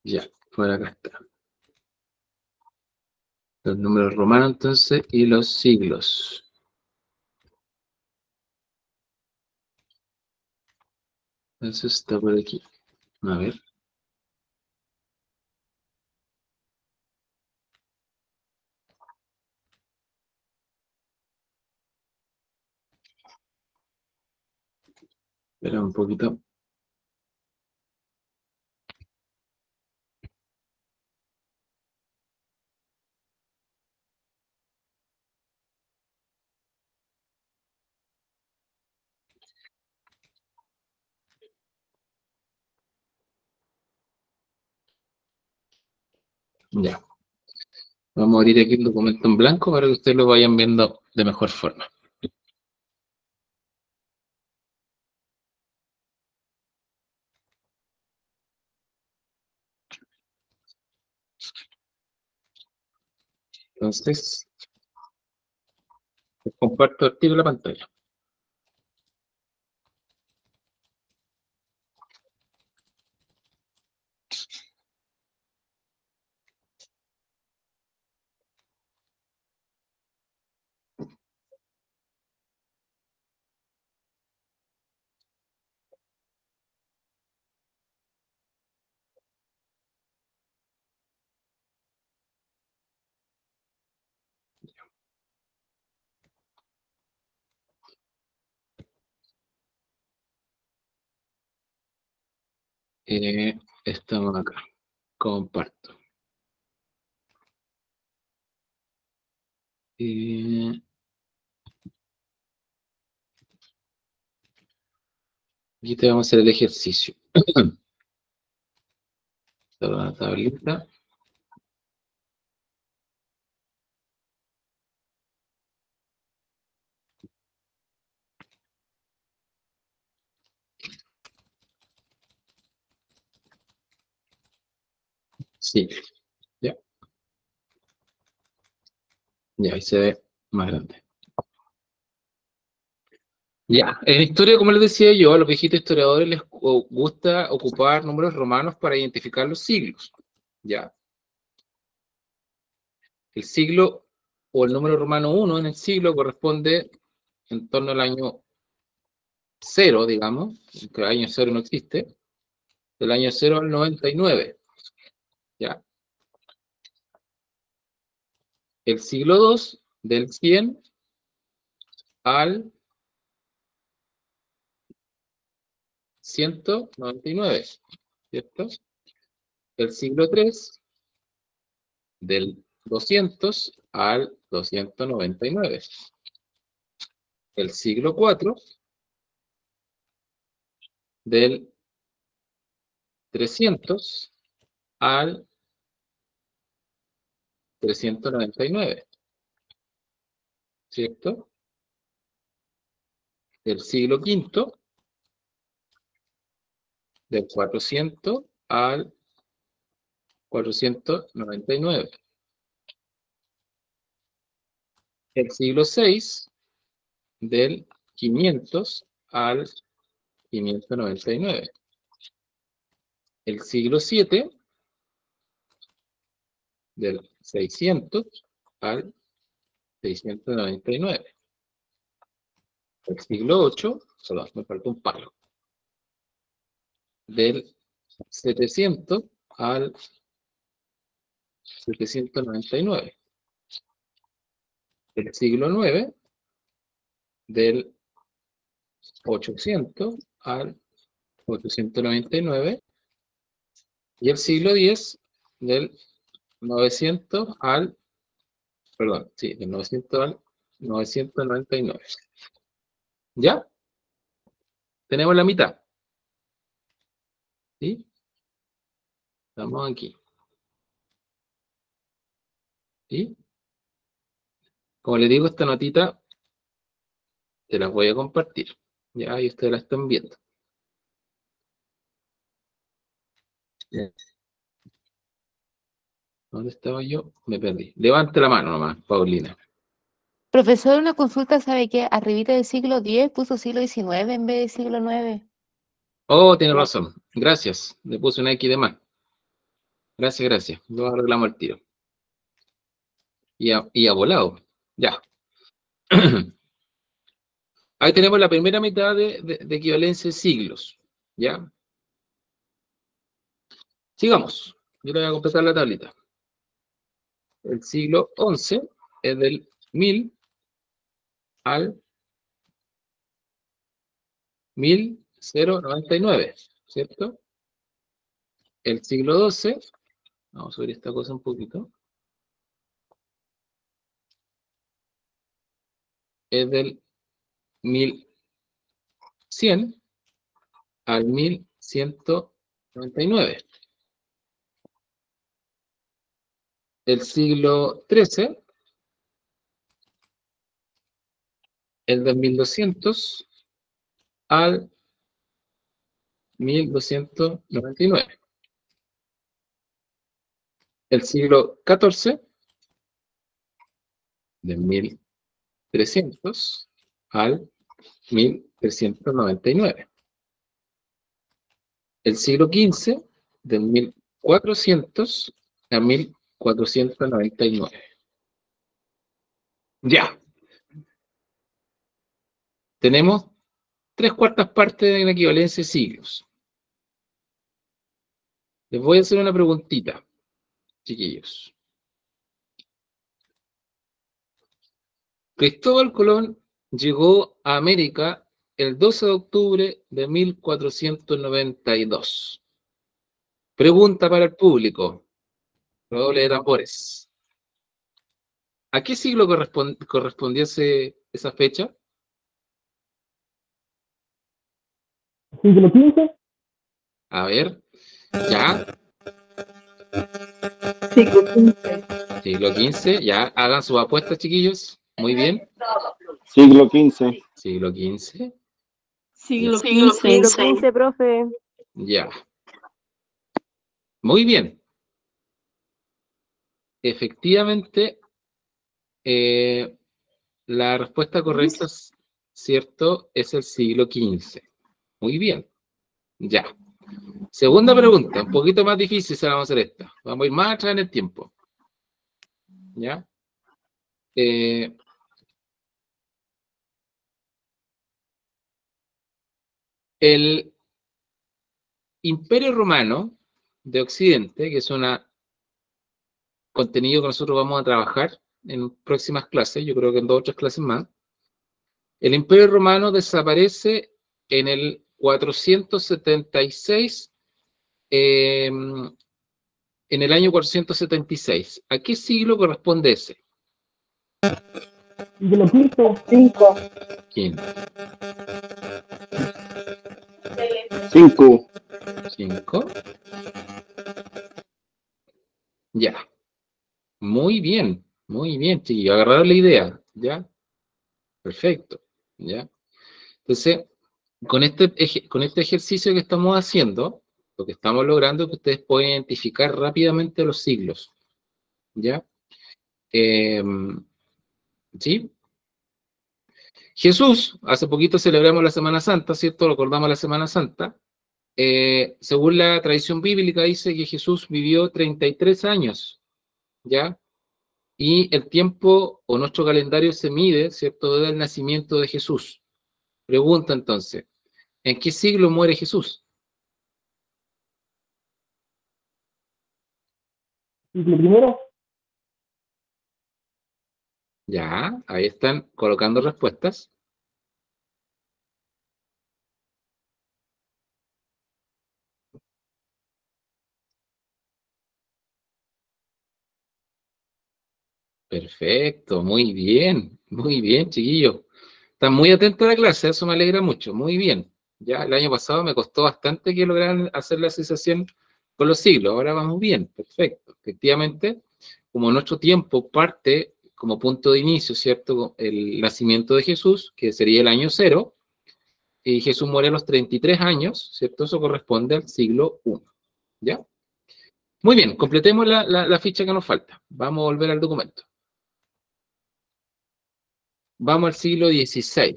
Ya, por acá está. Los números romanos entonces y los siglos. Eso está por aquí. A ver. Espera un poquito. Ya. Vamos a abrir aquí el documento en blanco para que ustedes lo vayan viendo de mejor forma. Entonces, les comparto el tiro de la pantalla. Estamos acá. Comparto. Aquí te vamos a hacer el ejercicio. La tablita. Sí, ya. Ya, ahí se ve más grande. Ya, en historia, como les decía yo, a los viejitos historiadores les gusta ocupar números romanos para identificar los siglos. Ya. El siglo o el número romano 1 en el siglo corresponde en torno al año 0, digamos, que el año 0 no existe, del año 0 al 99. Ya. El siglo 2, del 100 al 199, ¿cierto? El siglo 3, del 200 al 299. El siglo 4, del 300 al 399, ¿cierto? El siglo V, del 400 al 499. El siglo VI, del 500 al 599. El siglo VII, del 600 al 699. El siglo VIII, perdón, me faltó un palo, del 700 al 799. El siglo IX, del 800 al 899. Y el siglo X, del 900 al, perdón, sí, del 900 al 999. ¿Ya? Tenemos la mitad. ¿Sí? Estamos aquí. ¿Sí? Como les digo, esta notita te las voy a compartir. Ya, y ustedes la están viendo. ¿Dónde estaba yo? Me perdí. Levante la mano nomás, Paulina. Profesor, una consulta, ¿sabe qué? Arribita del siglo X puso siglo XIX en vez de siglo IX. Oh, tiene razón. Gracias. Le puse una X de más. Gracias, gracias. Lo arreglamos al tiro. Y a volado. Ya. Ahí tenemos la primera mitad de equivalencia de siglos. ¿Ya? Sigamos. Yo le voy a completar la tablita. El siglo XI es del 1000 al 1099, ¿cierto? El siglo XII, vamos a subir esta cosa un poquito, es del 1100 al 1199. El siglo XIII es del 1200 al 1299. El siglo XIV, de 1300 al 1399. El siglo XV, de 1400 a 1499. Ya. Tenemos 3/4 partes de la equivalencia de siglos. Les voy a hacer una preguntita, chiquillos. Cristóbal Colón llegó a América el 12 de octubre de 1492. Pregunta para el público. Redoble de tambores. ¿A qué siglo correspondiese esa fecha? ¿Siglo XV? A ver, ya. Siglo XV. Siglo XV, ya. Hagan sus apuestas, chiquillos. Muy bien. Siglo XV. Siglo XV, Siglo Siglo XV. XV, profe. ya. Muy bien. Efectivamente, la respuesta correcta, ¿cierto? Es el siglo XV. Muy bien. Ya. Segunda pregunta, un poquito más difícil se la vamos a hacer esta. Vamos a ir más atrás en el tiempo. ¿Ya? El Imperio Romano de Occidente, que es un contenido que nosotros vamos a trabajar en próximas clases, yo creo que en 2 o 3 clases más. El Imperio Romano desaparece en el 476, en el año 476. ¿A qué siglo corresponde ese? Siglo V. 5. Quinto. 5. 5. Ya. Muy bien, chiquillos. Agarraron la idea. ¿Ya? Perfecto. ¿Ya? Entonces, con este ejercicio que estamos haciendo, lo que estamos logrando es que ustedes pueden identificar rápidamente los siglos. ¿Ya? ¿Sí? Jesús, hace poquito celebramos la Semana Santa, ¿cierto? Recordamos la Semana Santa. Según la tradición bíblica, dice que Jesús vivió 33 años, ¿ya? Y el tiempo o nuestro calendario se mide, ¿cierto? Desde el nacimiento de Jesús. Pregunta entonces, ¿en qué siglo muere Jesús? Siglo I. Ya, ahí están colocando respuestas. Perfecto, muy bien, chiquillos. Están muy atentos a la clase, eso me alegra mucho, muy bien. Ya el año pasado me costó bastante que lograran hacer la asociación con los siglos, ahora vamos bien, perfecto. Efectivamente, como nuestro tiempo parte como punto de inicio, ¿cierto? El nacimiento de Jesús, que sería el año 0, y Jesús muere a los 33 años, ¿cierto? Eso corresponde al siglo I, ¿ya? Muy bien, completemos la ficha que nos falta. Vamos a volver al documento. Vamos al siglo XVI,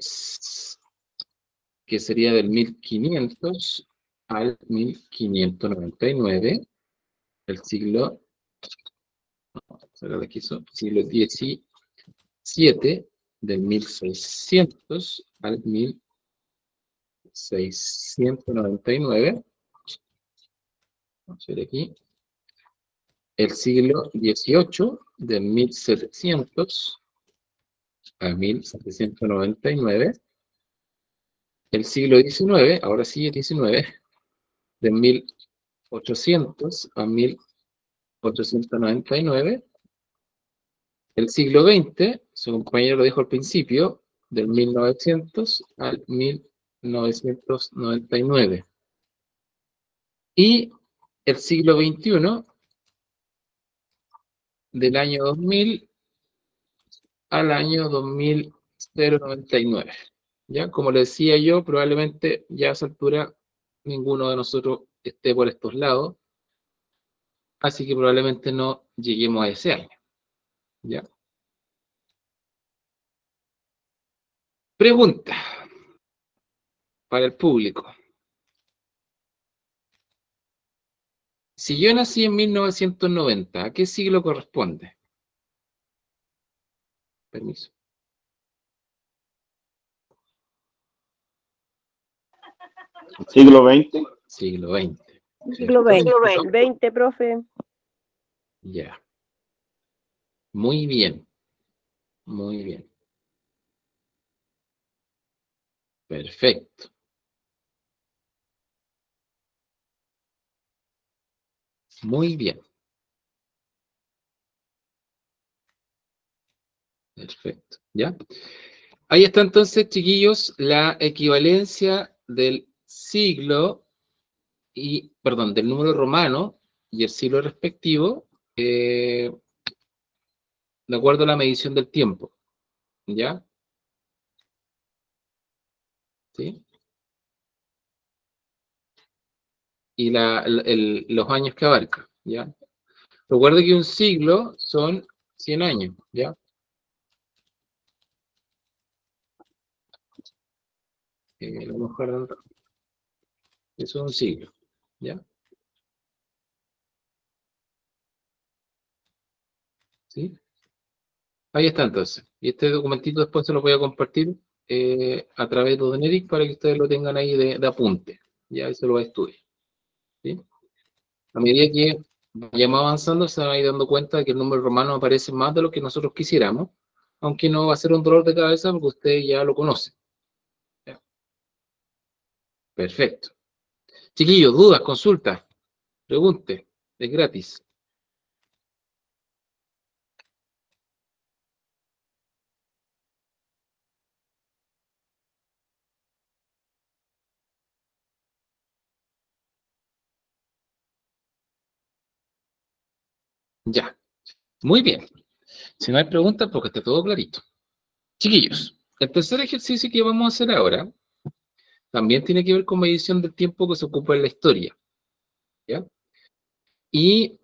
que sería del 1500 al 1599, el siglo, siglo XVII, del 1600 al 1699. Vamos a ver aquí. El siglo XVIII, del 1700 a 1799. El siglo XIX, ahora sí el XIX, de 1800 a 1899. El siglo XX, su compañero lo dijo al principio, del 1900 al 1999. Y el siglo XXI, del año 2000 al año 2099. ¿Ya? Como le decía yo, probablemente ya a esa altura ninguno de nosotros esté por estos lados, así que probablemente no lleguemos a ese año. ¿Ya? Pregunta para el público. Si yo nací en 1990, ¿a qué siglo corresponde? Permiso. Siglo XX. Siglo XX. Siglo XX. 20, profe. Ya. Muy bien. Muy bien. Perfecto. Muy bien. Perfecto, ¿ya? Ahí está entonces, chiquillos, la equivalencia del siglo y, perdón, del número romano y el siglo respectivo, de acuerdo a la medición del tiempo, ¿ya? ¿Sí? Y los años que abarca, ¿ya? Recuerde que un siglo son 100 años, ¿ya? A lo mejor eso es un siglo, ¿ya? ¿Sí? Ahí está entonces. Y este documentito después se lo voy a compartir a través de Doneric para que ustedes lo tengan ahí de apunte. Ya ahí se lo va a estudiar. ¿Sí? A medida que vayamos avanzando se van a ir dando cuenta de que el número romano aparece más de lo que nosotros quisiéramos, aunque no va a ser un dolor de cabeza porque ustedes ya lo conocen. ¿Ya? Perfecto. Chiquillos, dudas, consultas, pregunte, es gratis. Ya, muy bien. Si no hay preguntas, porque está todo clarito. Chiquillos, el tercer ejercicio que vamos a hacer ahora también tiene que ver con medición del tiempo que se ocupa en la historia, ¿ya? Y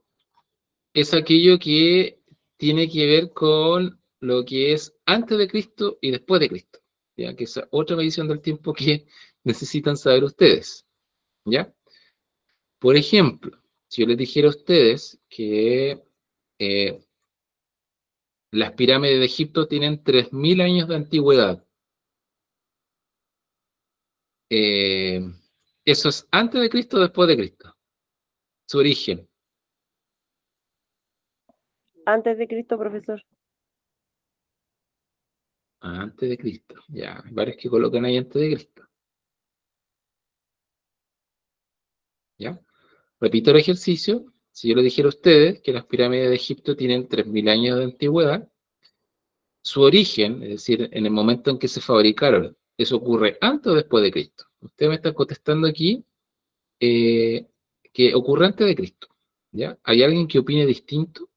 es aquello que tiene que ver con lo que es antes de Cristo y después de Cristo, ¿ya? Que es otra medición del tiempo que necesitan saber ustedes, ¿ya? Por ejemplo, si yo les dijera a ustedes que las pirámides de Egipto tienen 3000 años de antigüedad, ¿eso es antes de Cristo o después de Cristo? Su origen. Antes de Cristo, profesor. Antes de Cristo. Ya, hay varios que colocan ahí antes de Cristo. ¿Ya? Repito el ejercicio. Si yo le dijera a ustedes que las pirámides de Egipto tienen 3000 años de antigüedad, su origen, es decir, en el momento en que se fabricaron, ¿eso ocurre antes o después de Cristo? Usted me está contestando aquí que ocurre antes de Cristo. ¿Ya? ¿Hay alguien que opine distinto?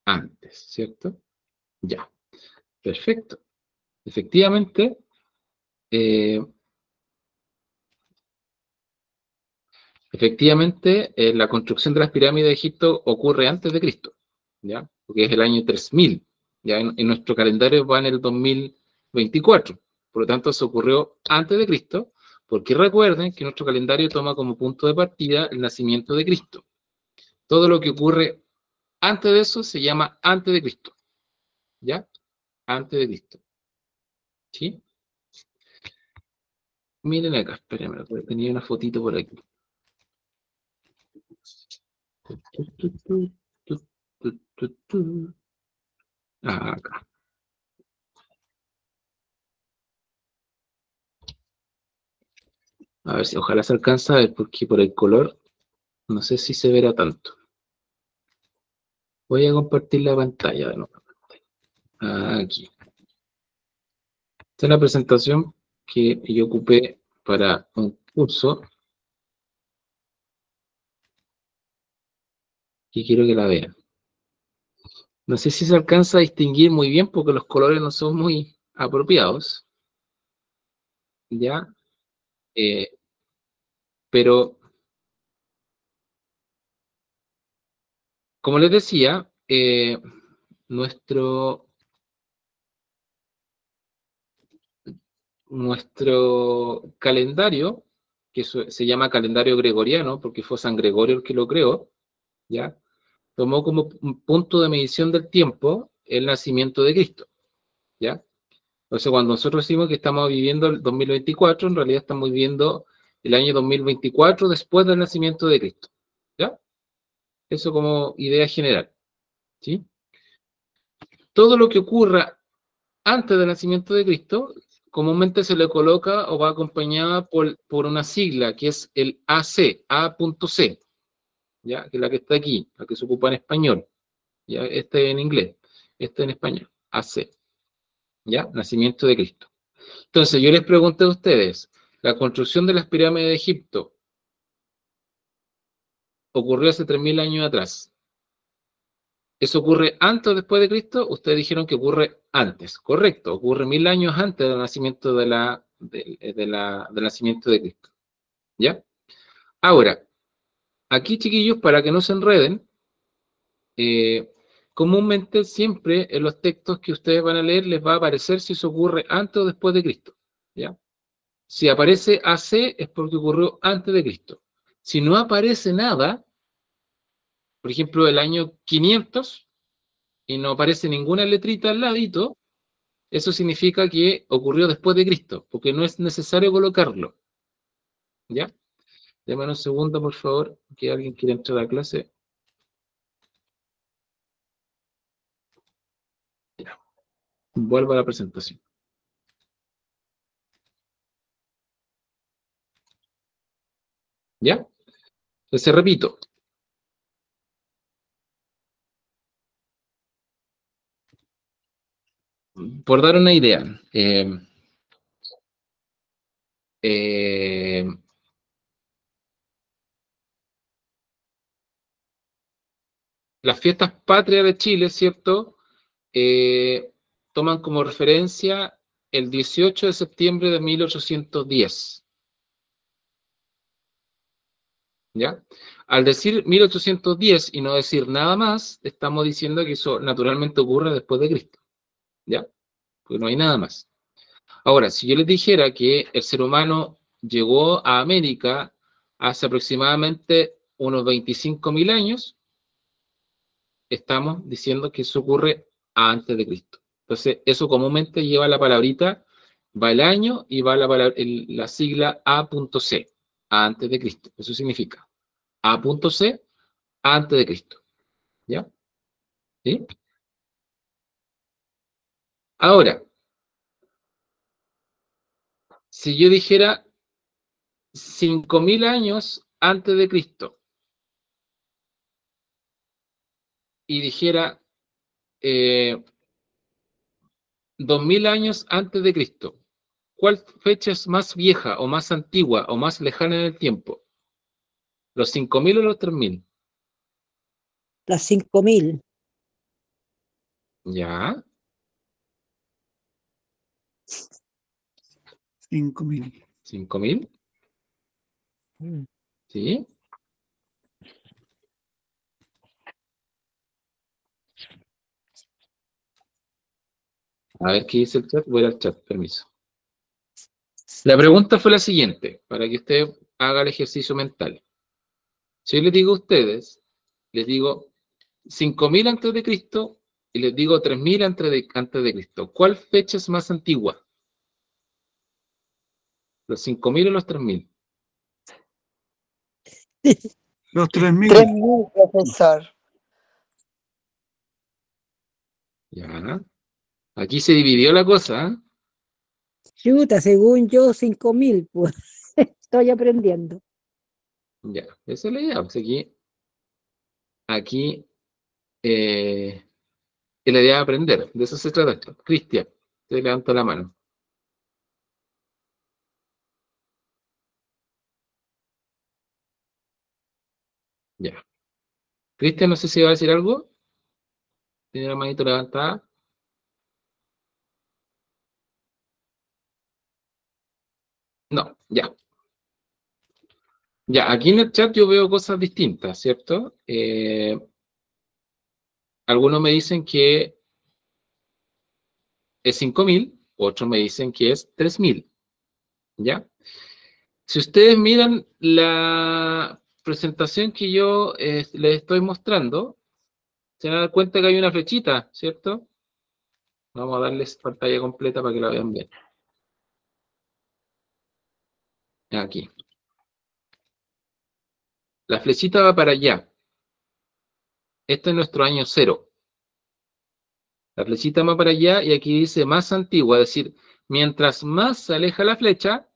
Antes, ¿cierto? Ya, perfecto. Efectivamente, la construcción de las pirámides de Egipto ocurre antes de Cristo, ¿ya? Porque es el año 3000, ya en nuestro calendario va en el 2024, por lo tanto se ocurrió antes de Cristo, porque recuerden que nuestro calendario toma como punto de partida el nacimiento de Cristo. Todo lo que ocurre antes de eso se llama antes de Cristo, ¿ya? Antes de Cristo, ¿sí? Miren acá, espérenme, tenía una fotito por aquí. Acá. A ver si ojalá se alcanza a ver, porque por el color no sé si se verá tanto. Voy a compartir la pantalla de nuevo. Aquí. Esta es la presentación que yo ocupé para un curso y quiero que la vean. No sé si se alcanza a distinguir muy bien porque los colores no son muy apropiados. ¿Ya? Pero, como les decía, nuestro calendario, que se llama calendario gregoriano, porque fue San Gregorio el que lo creó, ¿ya? Tomó como un punto de medición del tiempo el nacimiento de Cristo, ¿ya? Entonces, cuando nosotros decimos que estamos viviendo el 2024, en realidad estamos viviendo el año 2024 después del nacimiento de Cristo, ¿ya? Eso como idea general, ¿sí? Todo lo que ocurra antes del nacimiento de Cristo comúnmente se le coloca o va acompañada por una sigla, que es el AC, A.C, ¿ya? Que es la que está aquí, la que se ocupa en español. ¿Ya? Este en inglés, este en español, AC, ¿ya? Nacimiento de Cristo. Entonces, yo les pregunté a ustedes, ¿la construcción de las pirámides de Egipto ocurrió hace 3.000 años atrás? ¿Eso ocurre antes o después de Cristo? Ustedes dijeron que ocurre antes. Correcto, ocurre 1.000 años antes del nacimiento del nacimiento de Cristo. ¿Ya? Ahora, aquí, chiquillos, para que no se enreden, comúnmente siempre en los textos que ustedes van a leer les va a aparecer si eso ocurre antes o después de Cristo. ¿Ya? Si aparece AC es porque ocurrió antes de Cristo. Si no aparece nada, por ejemplo, el año 500, y no aparece ninguna letrita al ladito, eso significa que ocurrió después de Cristo, porque no es necesario colocarlo. ¿Ya? Déjame un segundo, por favor, que alguien quiere entrar a clase. Ya. Vuelvo a la presentación. ¿Ya? Entonces, repito. Por dar una idea, las fiestas patrias de Chile, ¿cierto? Toman como referencia el 18 de septiembre de 1810. ¿Ya? Al decir 1810 y no decir nada más, estamos diciendo que eso naturalmente ocurre después de Cristo. ¿Ya? Porque no hay nada más. Ahora, si yo les dijera que el ser humano llegó a América hace aproximadamente unos 25.000 años, estamos diciendo que eso ocurre antes de Cristo. Entonces, eso comúnmente lleva la palabrita, va el año y va la sigla A.C, antes de Cristo. Eso significa A.C, antes de Cristo. ¿Ya? ¿Sí? Ahora, si yo dijera 5.000 años antes de Cristo y dijera 2.000 años antes de Cristo, ¿cuál fecha es más vieja o más antigua o más lejana en el tiempo? ¿Los 5.000 o los 3.000? Las 5.000. Ya. 5.000. 5.000. Sí. A ver qué dice el chat. Voy al chat, permiso. La pregunta fue la siguiente, para que usted haga el ejercicio mental. Si yo les digo a ustedes, les digo 5.000 antes de Cristo y les digo 3.000 antes de Cristo, ¿cuál fecha es más antigua? ¿Los 5.000 o los 3.000? Los 3.000. 3.000, profesor. Ya. Aquí se dividió la cosa, ¿eh? Chuta, según yo, 5.000, pues. Estoy aprendiendo. Ya, esa es la idea. Pues aquí es la idea de aprender. De eso se trata esto. Cristian, te levanto la mano. Ya. Cristian, no sé si va a decir algo. Tiene la manito levantada. No, ya. Ya, aquí en el chat yo veo cosas distintas, ¿cierto? Algunos me dicen que es 5.000, otros me dicen que es 3.000, ¿ya? Si ustedes miran la presentación que yo les estoy mostrando, se van a dar cuenta que hay una flechita, ¿cierto? Vamos a darles pantalla completa para que la vean bien. Aquí. La flechita va para allá. Este es nuestro año 0. La flechita va para allá y aquí dice más antigua, es decir, Mientras más se aleja la flecha,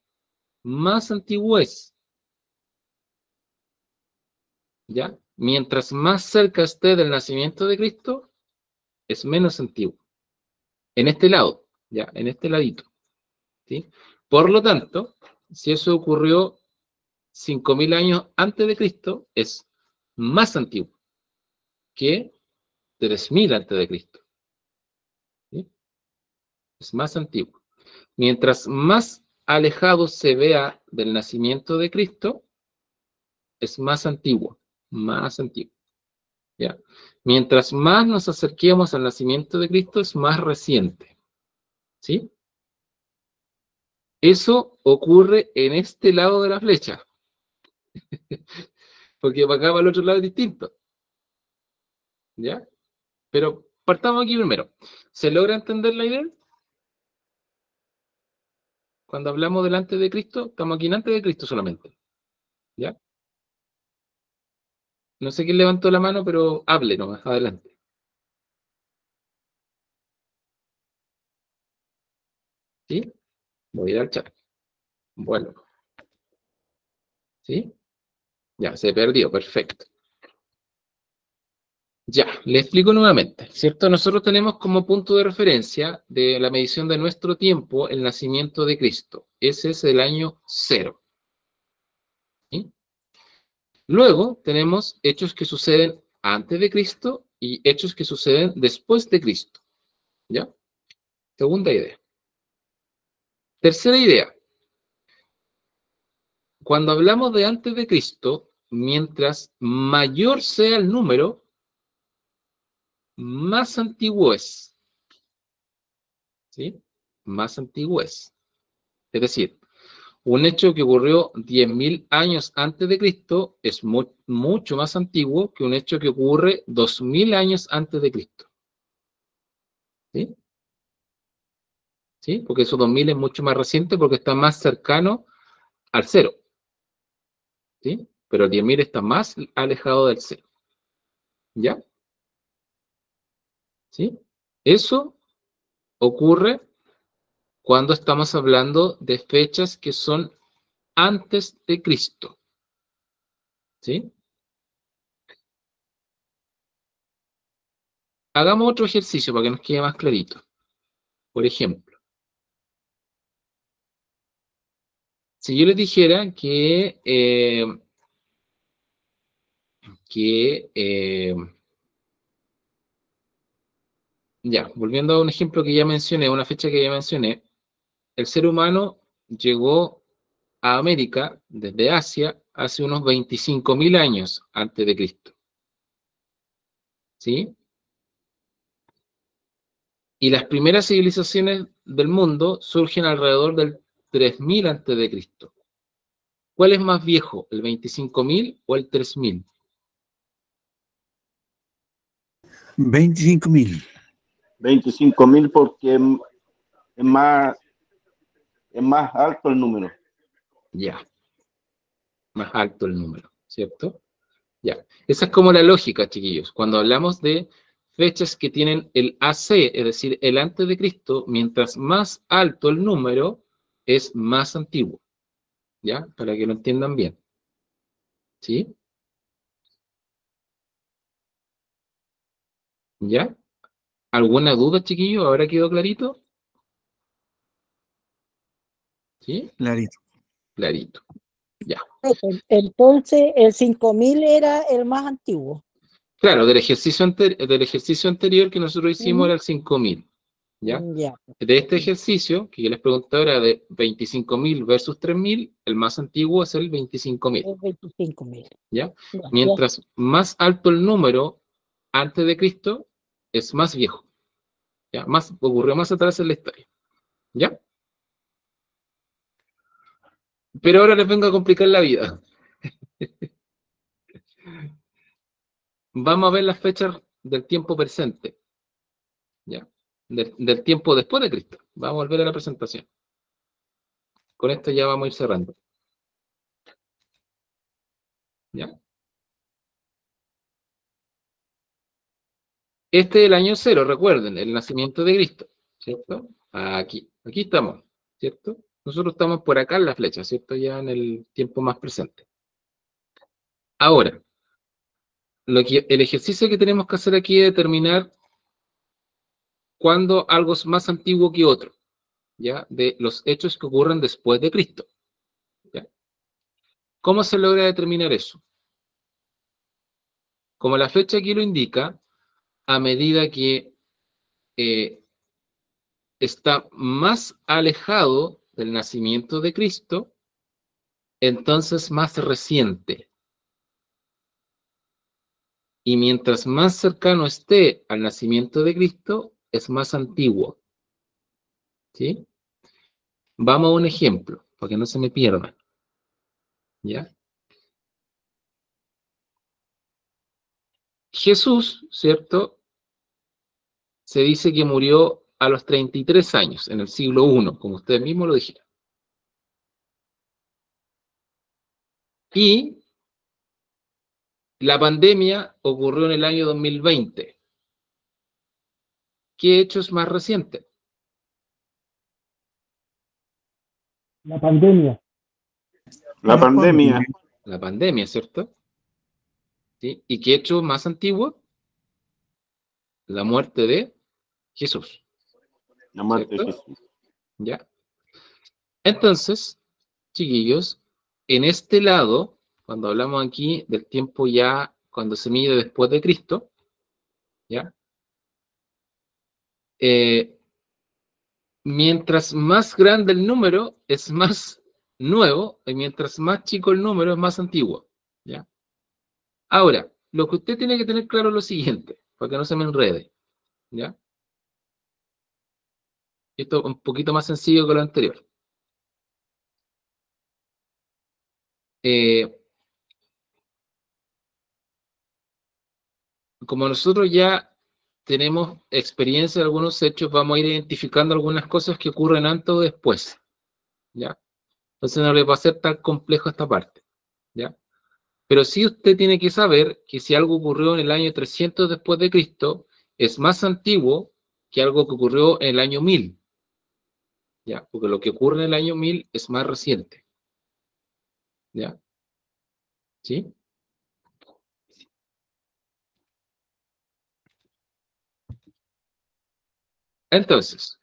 más antiguo es. ¿Ya? Mientras más cerca esté del nacimiento de Cristo, es menos antiguo. En este lado, ¿ya? En este ladito. ¿Sí? Por lo tanto, si eso ocurrió 5.000 años antes de Cristo, es más antiguo que 3.000 antes de Cristo. ¿Sí? Es más antiguo. Mientras más alejado se vea del nacimiento de Cristo, es más antiguo. Más antiguo. ¿Ya? Mientras más nos acerquemos al nacimiento de Cristo, es más reciente. ¿Sí? Eso ocurre en este lado de la flecha. Porque para acá, para el otro lado es distinto. ¿Ya? Pero partamos aquí primero. ¿Se logra entender la idea? Cuando hablamos del antes de Cristo, estamos aquí en antes de Cristo solamente. ¿Ya? No sé quién levantó la mano, pero hable nomás, adelante. ¿Sí? Voy a ir al chat. Bueno. ¿Sí? Ya, se perdió, perfecto. Ya, le explico nuevamente, ¿cierto? Nosotros tenemos como punto de referencia de la medición de nuestro tiempo el nacimiento de Cristo. Ese es el año 0. ¿Sí? Luego tenemos hechos que suceden antes de Cristo y hechos que suceden después de Cristo. ¿Ya? Segunda idea. Tercera idea. Cuando hablamos de antes de Cristo, mientras mayor sea el número, más antiguo es. ¿Sí? Más antiguo es. Es decir, un hecho que ocurrió 10.000 años antes de Cristo es mucho más antiguo que un hecho que ocurre 2.000 años antes de Cristo. ¿Sí? ¿Sí? Porque esos 2.000 es mucho más reciente porque está más cercano al 0. ¿Sí? Pero el 10.000 está más alejado del 0. ¿Ya? ¿Sí? Eso ocurre cuando estamos hablando de fechas que son antes de Cristo. ¿Sí? Hagamos otro ejercicio para que nos quede más clarito. Por ejemplo, si yo les dijera que ya, volviendo a un ejemplo que ya mencioné, una fecha que ya mencioné, el ser humano llegó a América desde Asia hace unos 25.000 años antes de Cristo. ¿Sí? Y las primeras civilizaciones del mundo surgen alrededor del 3.000 antes de Cristo. ¿Cuál es más viejo, el 25.000 o el 3.000? 25.000. 25.000 porque es más alto el número. Ya. Más alto el número, ¿cierto? Ya. Esa es como la lógica, chiquillos. Cuando hablamos de fechas que tienen el AC, es decir, el antes de Cristo, mientras más alto el número, es más antiguo. ¿Ya? Para que lo entiendan bien. ¿Sí? ¿Ya? ¿Alguna duda, chiquillos? ¿Ahora quedó clarito? ¿Sí? Clarito. Clarito. Ya. Entonces, el 5.000 era el más antiguo. Claro, del ejercicio anterior que nosotros hicimos era el 5.000. ¿Ya? Ya. De este ejercicio, que yo les pregunté ahora de 25.000 versus 3.000, el más antiguo es el 25.000. El 25.000. ¿Ya? Mientras más alto el número antes de Cristo, es más viejo. ¿Ya? Ocurrió más atrás en la historia. ¿Ya? Pero ahora les vengo a complicar la vida. Vamos a ver las fechas del tiempo presente. ¿Ya? Del tiempo después de Cristo. Vamos a volver a la presentación. Con esto ya vamos a ir cerrando. ¿Ya? Este es el año 0, recuerden, el nacimiento de Cristo, ¿cierto? Aquí estamos, ¿cierto? Nosotros estamos por acá en la flecha, ¿cierto? Ya en el tiempo más presente. Ahora, el ejercicio que tenemos que hacer aquí es determinar cuándo algo es más antiguo que otro, ¿ya? De los hechos que ocurren después de Cristo, ¿ya? ¿Cómo se logra determinar eso? Como la flecha aquí lo indica, a medida que está más alejado del nacimiento de Cristo, entonces más reciente. Y mientras más cercano esté al nacimiento de Cristo, es más antiguo. ¿Sí? Vamos a un ejemplo, para que no se me pierda. ¿Ya? Jesús, ¿cierto? Se dice que murió a los 33 años, en el siglo I, como ustedes mismos lo dijeron. Y la pandemia ocurrió en el año 2020. ¿Qué hecho es más reciente? La pandemia. La pandemia. La pandemia, ¿cierto? ¿Sí? ¿Y qué hecho más antiguo? La muerte de Jesús. La muerte de ¿cierto? Jesús. ¿Ya? Entonces, chiquillos, en este lado, cuando hablamos aquí del tiempo ya, cuando se mide después de Cristo, ¿ya? Mientras más grande el número, es más nuevo, y mientras más chico el número, es más antiguo, ¿ya? Ahora, lo que usted tiene que tener claro es lo siguiente, para que no se me enrede, ¿ya? Esto es un poquito más sencillo que lo anterior. Como nosotros ya tenemos experiencia de algunos hechos, vamos a ir identificando algunas cosas que ocurren antes o después, ¿ya? Entonces no le va a ser tan complejo esta parte, ¿ya? Pero sí usted tiene que saber que si algo ocurrió en el año 300 después de Cristo, es más antiguo que algo que ocurrió en el año 1000, ¿ya? Porque lo que ocurre en el año 1000 es más reciente, ¿ya? ¿Sí? Entonces,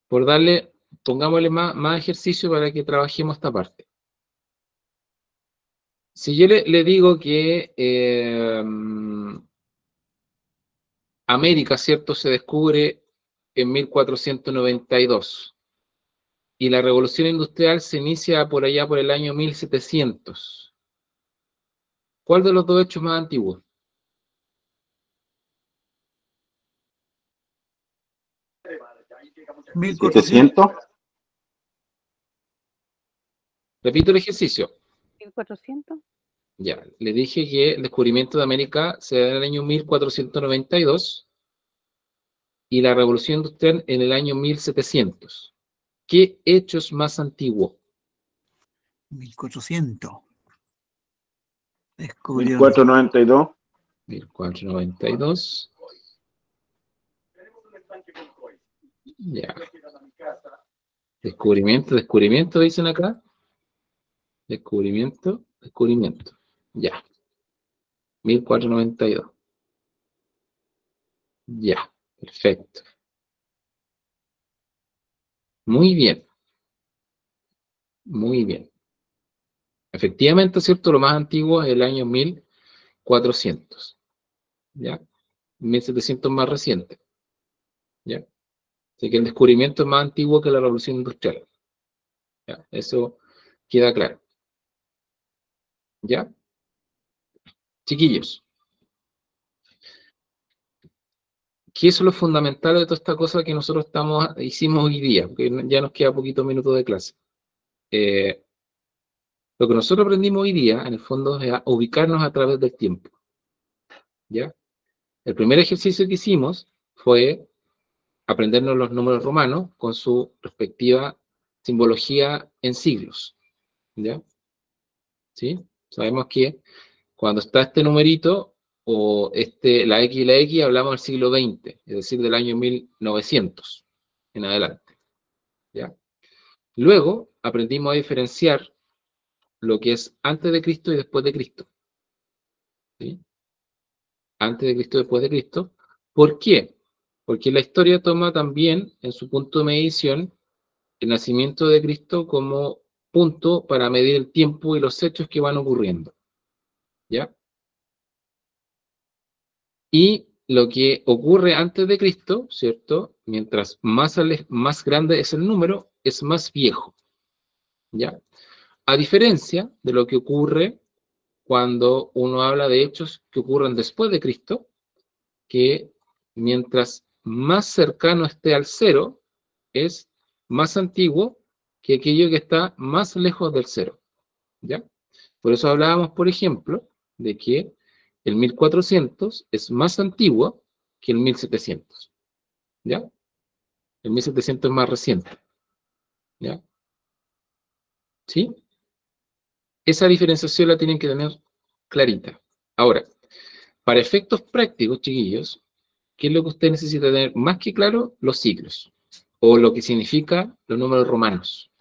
por darle, pongámosle más ejercicio para que trabajemos esta parte. Si yo le digo que América, ¿cierto?, se descubre en 1492 y la revolución industrial se inicia por allá por el año 1700. ¿Cuál de los dos hechos más antiguos? ¿700? Repito el ejercicio. 1400. Ya, le dije que el descubrimiento de América se da en el año 1492 y la revolución industrial en el año 1700. ¿Qué hecho es más antiguo? 1400. 1492. 1492. Ya. Descubrimiento, dicen acá. Descubrimiento. Ya. 1492. Ya, perfecto. Muy bien. Muy bien. Efectivamente, ¿cierto? Lo más antiguo es el año 1400. ¿Ya? 1700 más reciente. ¿Ya? Así que el descubrimiento es más antiguo que la revolución industrial. ¿Ya? Eso queda claro. ¿Ya? Chiquillos. ¿Qué es lo fundamental de toda esta cosa que nosotros hicimos hoy día? Porque ya nos queda poquitos minutos de clase. Lo que nosotros aprendimos hoy día, en el fondo, es a ubicarnos a través del tiempo. ¿Ya? El primer ejercicio que hicimos fue aprendernos los números romanos con su respectiva simbología en siglos. ¿Ya? ¿Sí? Sabemos que cuando está este numerito, o la X y la X, hablamos del siglo XX, es decir, del año 1900 en adelante. ¿Ya? Luego aprendimos a diferenciar lo que es antes de Cristo y después de Cristo. ¿Sí? Antes de Cristo y después de Cristo. ¿Por qué? Porque la historia toma también en su punto de medición el nacimiento de Cristo como punto para medir el tiempo y los hechos que van ocurriendo. ¿Ya? Y lo que ocurre antes de Cristo, ¿cierto? Mientras más grande es el número, es más viejo. ¿Ya? A diferencia de lo que ocurre cuando uno habla de hechos que ocurren después de Cristo, que mientras más cercano esté al cero, es más antiguo que aquello que está más lejos del cero. ¿Ya? Por eso hablábamos, por ejemplo, de que el 1400 es más antiguo que el 1700. ¿Ya? El 1700 es más reciente. ¿Ya? ¿Sí? Esa diferenciación la tienen que tener clarita. Ahora, para efectos prácticos, chiquillos, ¿qué es lo que usted necesita tener más que claro? Los siglos, o lo que significa los números romanos.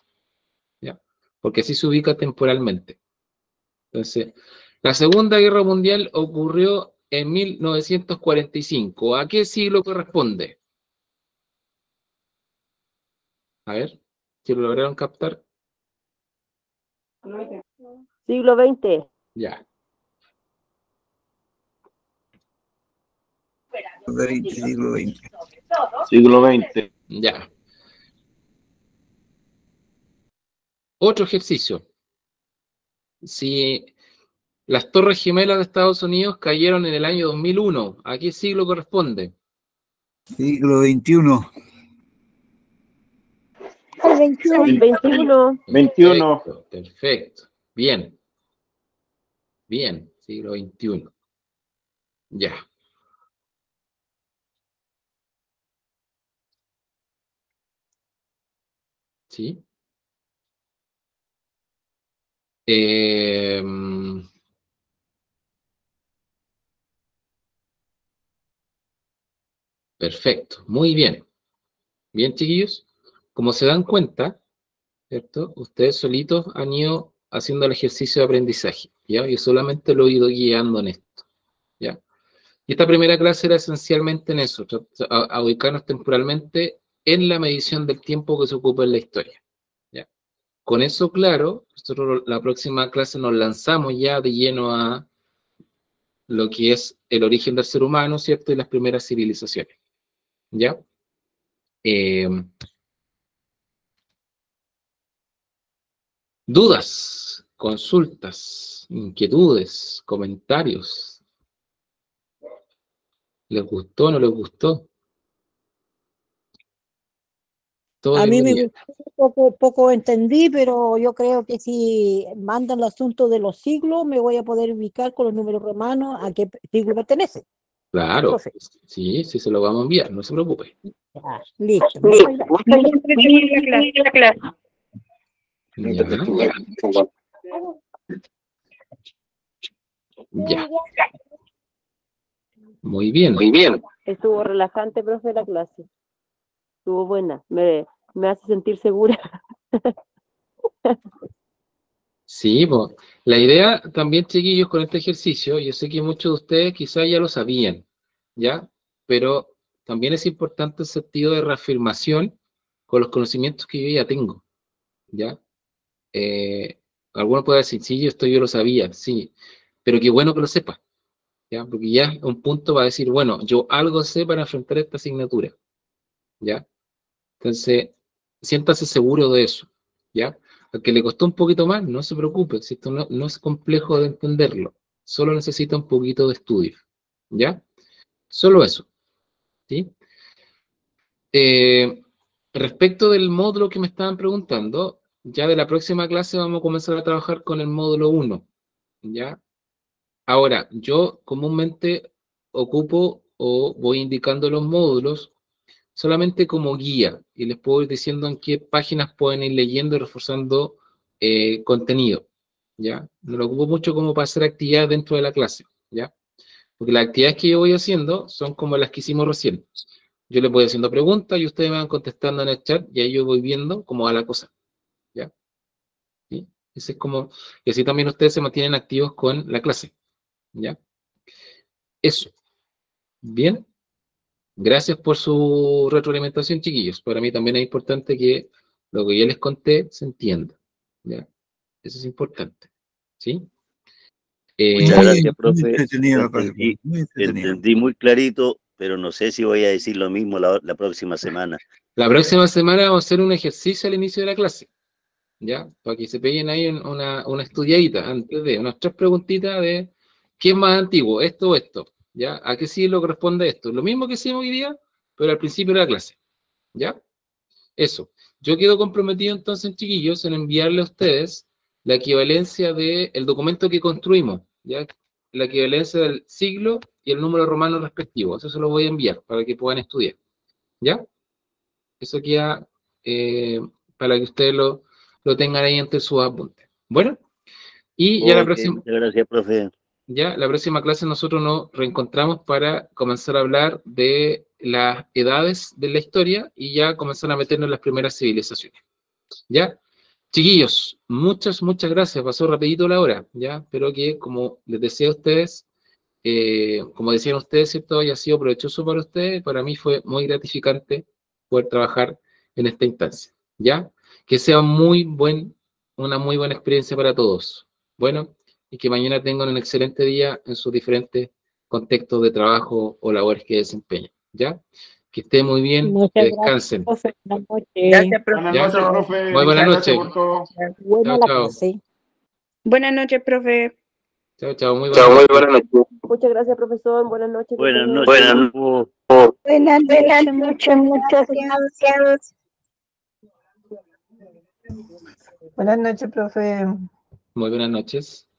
¿Ya? Porque así se ubica temporalmente. Entonces, la Segunda Guerra Mundial ocurrió en 1945. ¿A qué siglo corresponde? A ver, si lo lograron captar. Siglo XX. Ya. Siglo XX. Siglo XX. Ya. Otro ejercicio. Si las Torres Gemelas de Estados Unidos cayeron en el año 2001, ¿a qué siglo corresponde? Siglo XXI. El 21. 21. Perfecto. Bien. Bien, siglo XXI. Ya. ¿Sí? Perfecto, muy bien. Bien, chiquillos. Como se dan cuenta, ¿cierto? Ustedes solitos han ido haciendo el ejercicio de aprendizaje, ¿ya? Yo solamente lo he ido guiando en esto, ¿ya? Y esta primera clase era esencialmente en eso, a ubicarnos temporalmente en la medición del tiempo que se ocupa en la historia, ¿ya? Con eso claro, nosotros la próxima clase nos lanzamos ya de lleno a lo que es el origen del ser humano, ¿cierto? Y las primeras civilizaciones, ¿ya? Dudas, consultas, inquietudes, comentarios. ¿Les gustó o no les gustó? Todo A mí me bienvenido. gustó, poco entendí, pero yo creo que si mandan el asunto de los siglos, me voy a poder ubicar con los números romanos a qué siglo pertenece. Claro, Profe. sí, sí se lo vamos a enviar, no se preocupe. Ya, listo. Ya. Muy bien. Estuvo relajante, profe, la clase. Estuvo buena. Me hace sentir segura. Sí, pues, la idea también, chiquillos, con este ejercicio, yo sé que muchos de ustedes quizás ya lo sabían, ¿ya? Pero también es importante el sentido de reafirmación con los conocimientos que yo ya tengo, ¿ya? Algunos pueden decir, sí, yo lo sabía, sí, pero qué bueno que lo sepa, ¿ya? Porque ya es un punto para decir, bueno, yo algo sé para enfrentar esta asignatura, ¿ya? Entonces, siéntase seguro de eso, ¿ya? Al que le costó un poquito más, no se preocupe, si esto no es complejo de entenderlo, solo necesita un poquito de estudio, ¿ya? Solo eso, ¿sí? Respecto del módulo que me estaban preguntando, ya de la próxima clase vamos a comenzar a trabajar con el módulo 1, ¿ya? Ahora, yo comúnmente ocupo o voy indicando los módulos solamente como guía y les puedo ir diciendo en qué páginas pueden ir leyendo y reforzando contenido, ¿ya? No lo ocupo mucho como para hacer actividad dentro de la clase, ¿ya? Porque las actividades que yo voy haciendo son como las que hicimos recién. Yo les voy haciendo preguntas y ustedes me van contestando en el chat y ahí yo voy viendo cómo va la cosa. ¿Ya? ¿Sí? Ese es como, y así también ustedes se mantienen activos con la clase. ¿Ya? Eso. Bien. Gracias por su retroalimentación, chiquillos. Para mí también es importante que lo que yo les conté se entienda. ¿Ya? Eso es importante. ¿Sí? Muchas gracias, profe. entretenido, muy entretenido. Entendí muy clarito, pero no sé si voy a decir lo mismo la próxima semana. La próxima semana vamos a hacer un ejercicio al inicio de la clase. ¿Ya? Para que se peguen ahí una estudiadita antes de unas 3 preguntitas de ¿qué es más antiguo? ¿Esto o esto? ¿Ya? ¿A qué siglo corresponde esto? Lo mismo que hicimos hoy día, pero al principio de la clase. ¿Ya? Eso. Yo quedo comprometido entonces, chiquillos, en enviarle a ustedes la equivalencia del documento que construimos, ¿ya? La equivalencia del siglo y el número romano respectivo. Eso se lo voy a enviar para que puedan estudiar. ¿Ya? Eso queda para que ustedes lo tengan ahí entre sus apuntes. Bueno, y ya la próxima. Muchas gracias, profe. Ya la próxima clase nosotros nos reencontramos para comenzar a hablar de las edades de la historia y ya comenzar a meternos en las primeras civilizaciones. ¿Ya? Chiquillos, muchas gracias. Pasó rapidito la hora, ¿ya? Espero que, como les decía a ustedes, como decían ustedes, ¿cierto? Haya sido provechoso para ustedes. Para mí fue muy gratificante poder trabajar en esta instancia, ¿ya? Que sea una muy buena experiencia para todos. Bueno, y que mañana tengan un excelente día en sus diferentes contextos de trabajo o labores que desempeñen, ¿ya? Que estén muy bien, que descansen. Profe. Buenas noches. Gracias, profe. Buenas noches, profe. Muy buenas Muchas noches. gracias por todo. Buena Chao, la chao. clase. Buenas noches, profe. Chao, muy buenas noches. Muchas gracias, profesor. Buenas noches. Buenas que noches. tengan- Muchas gracias. Buenas noches, profe. Muy buenas noches.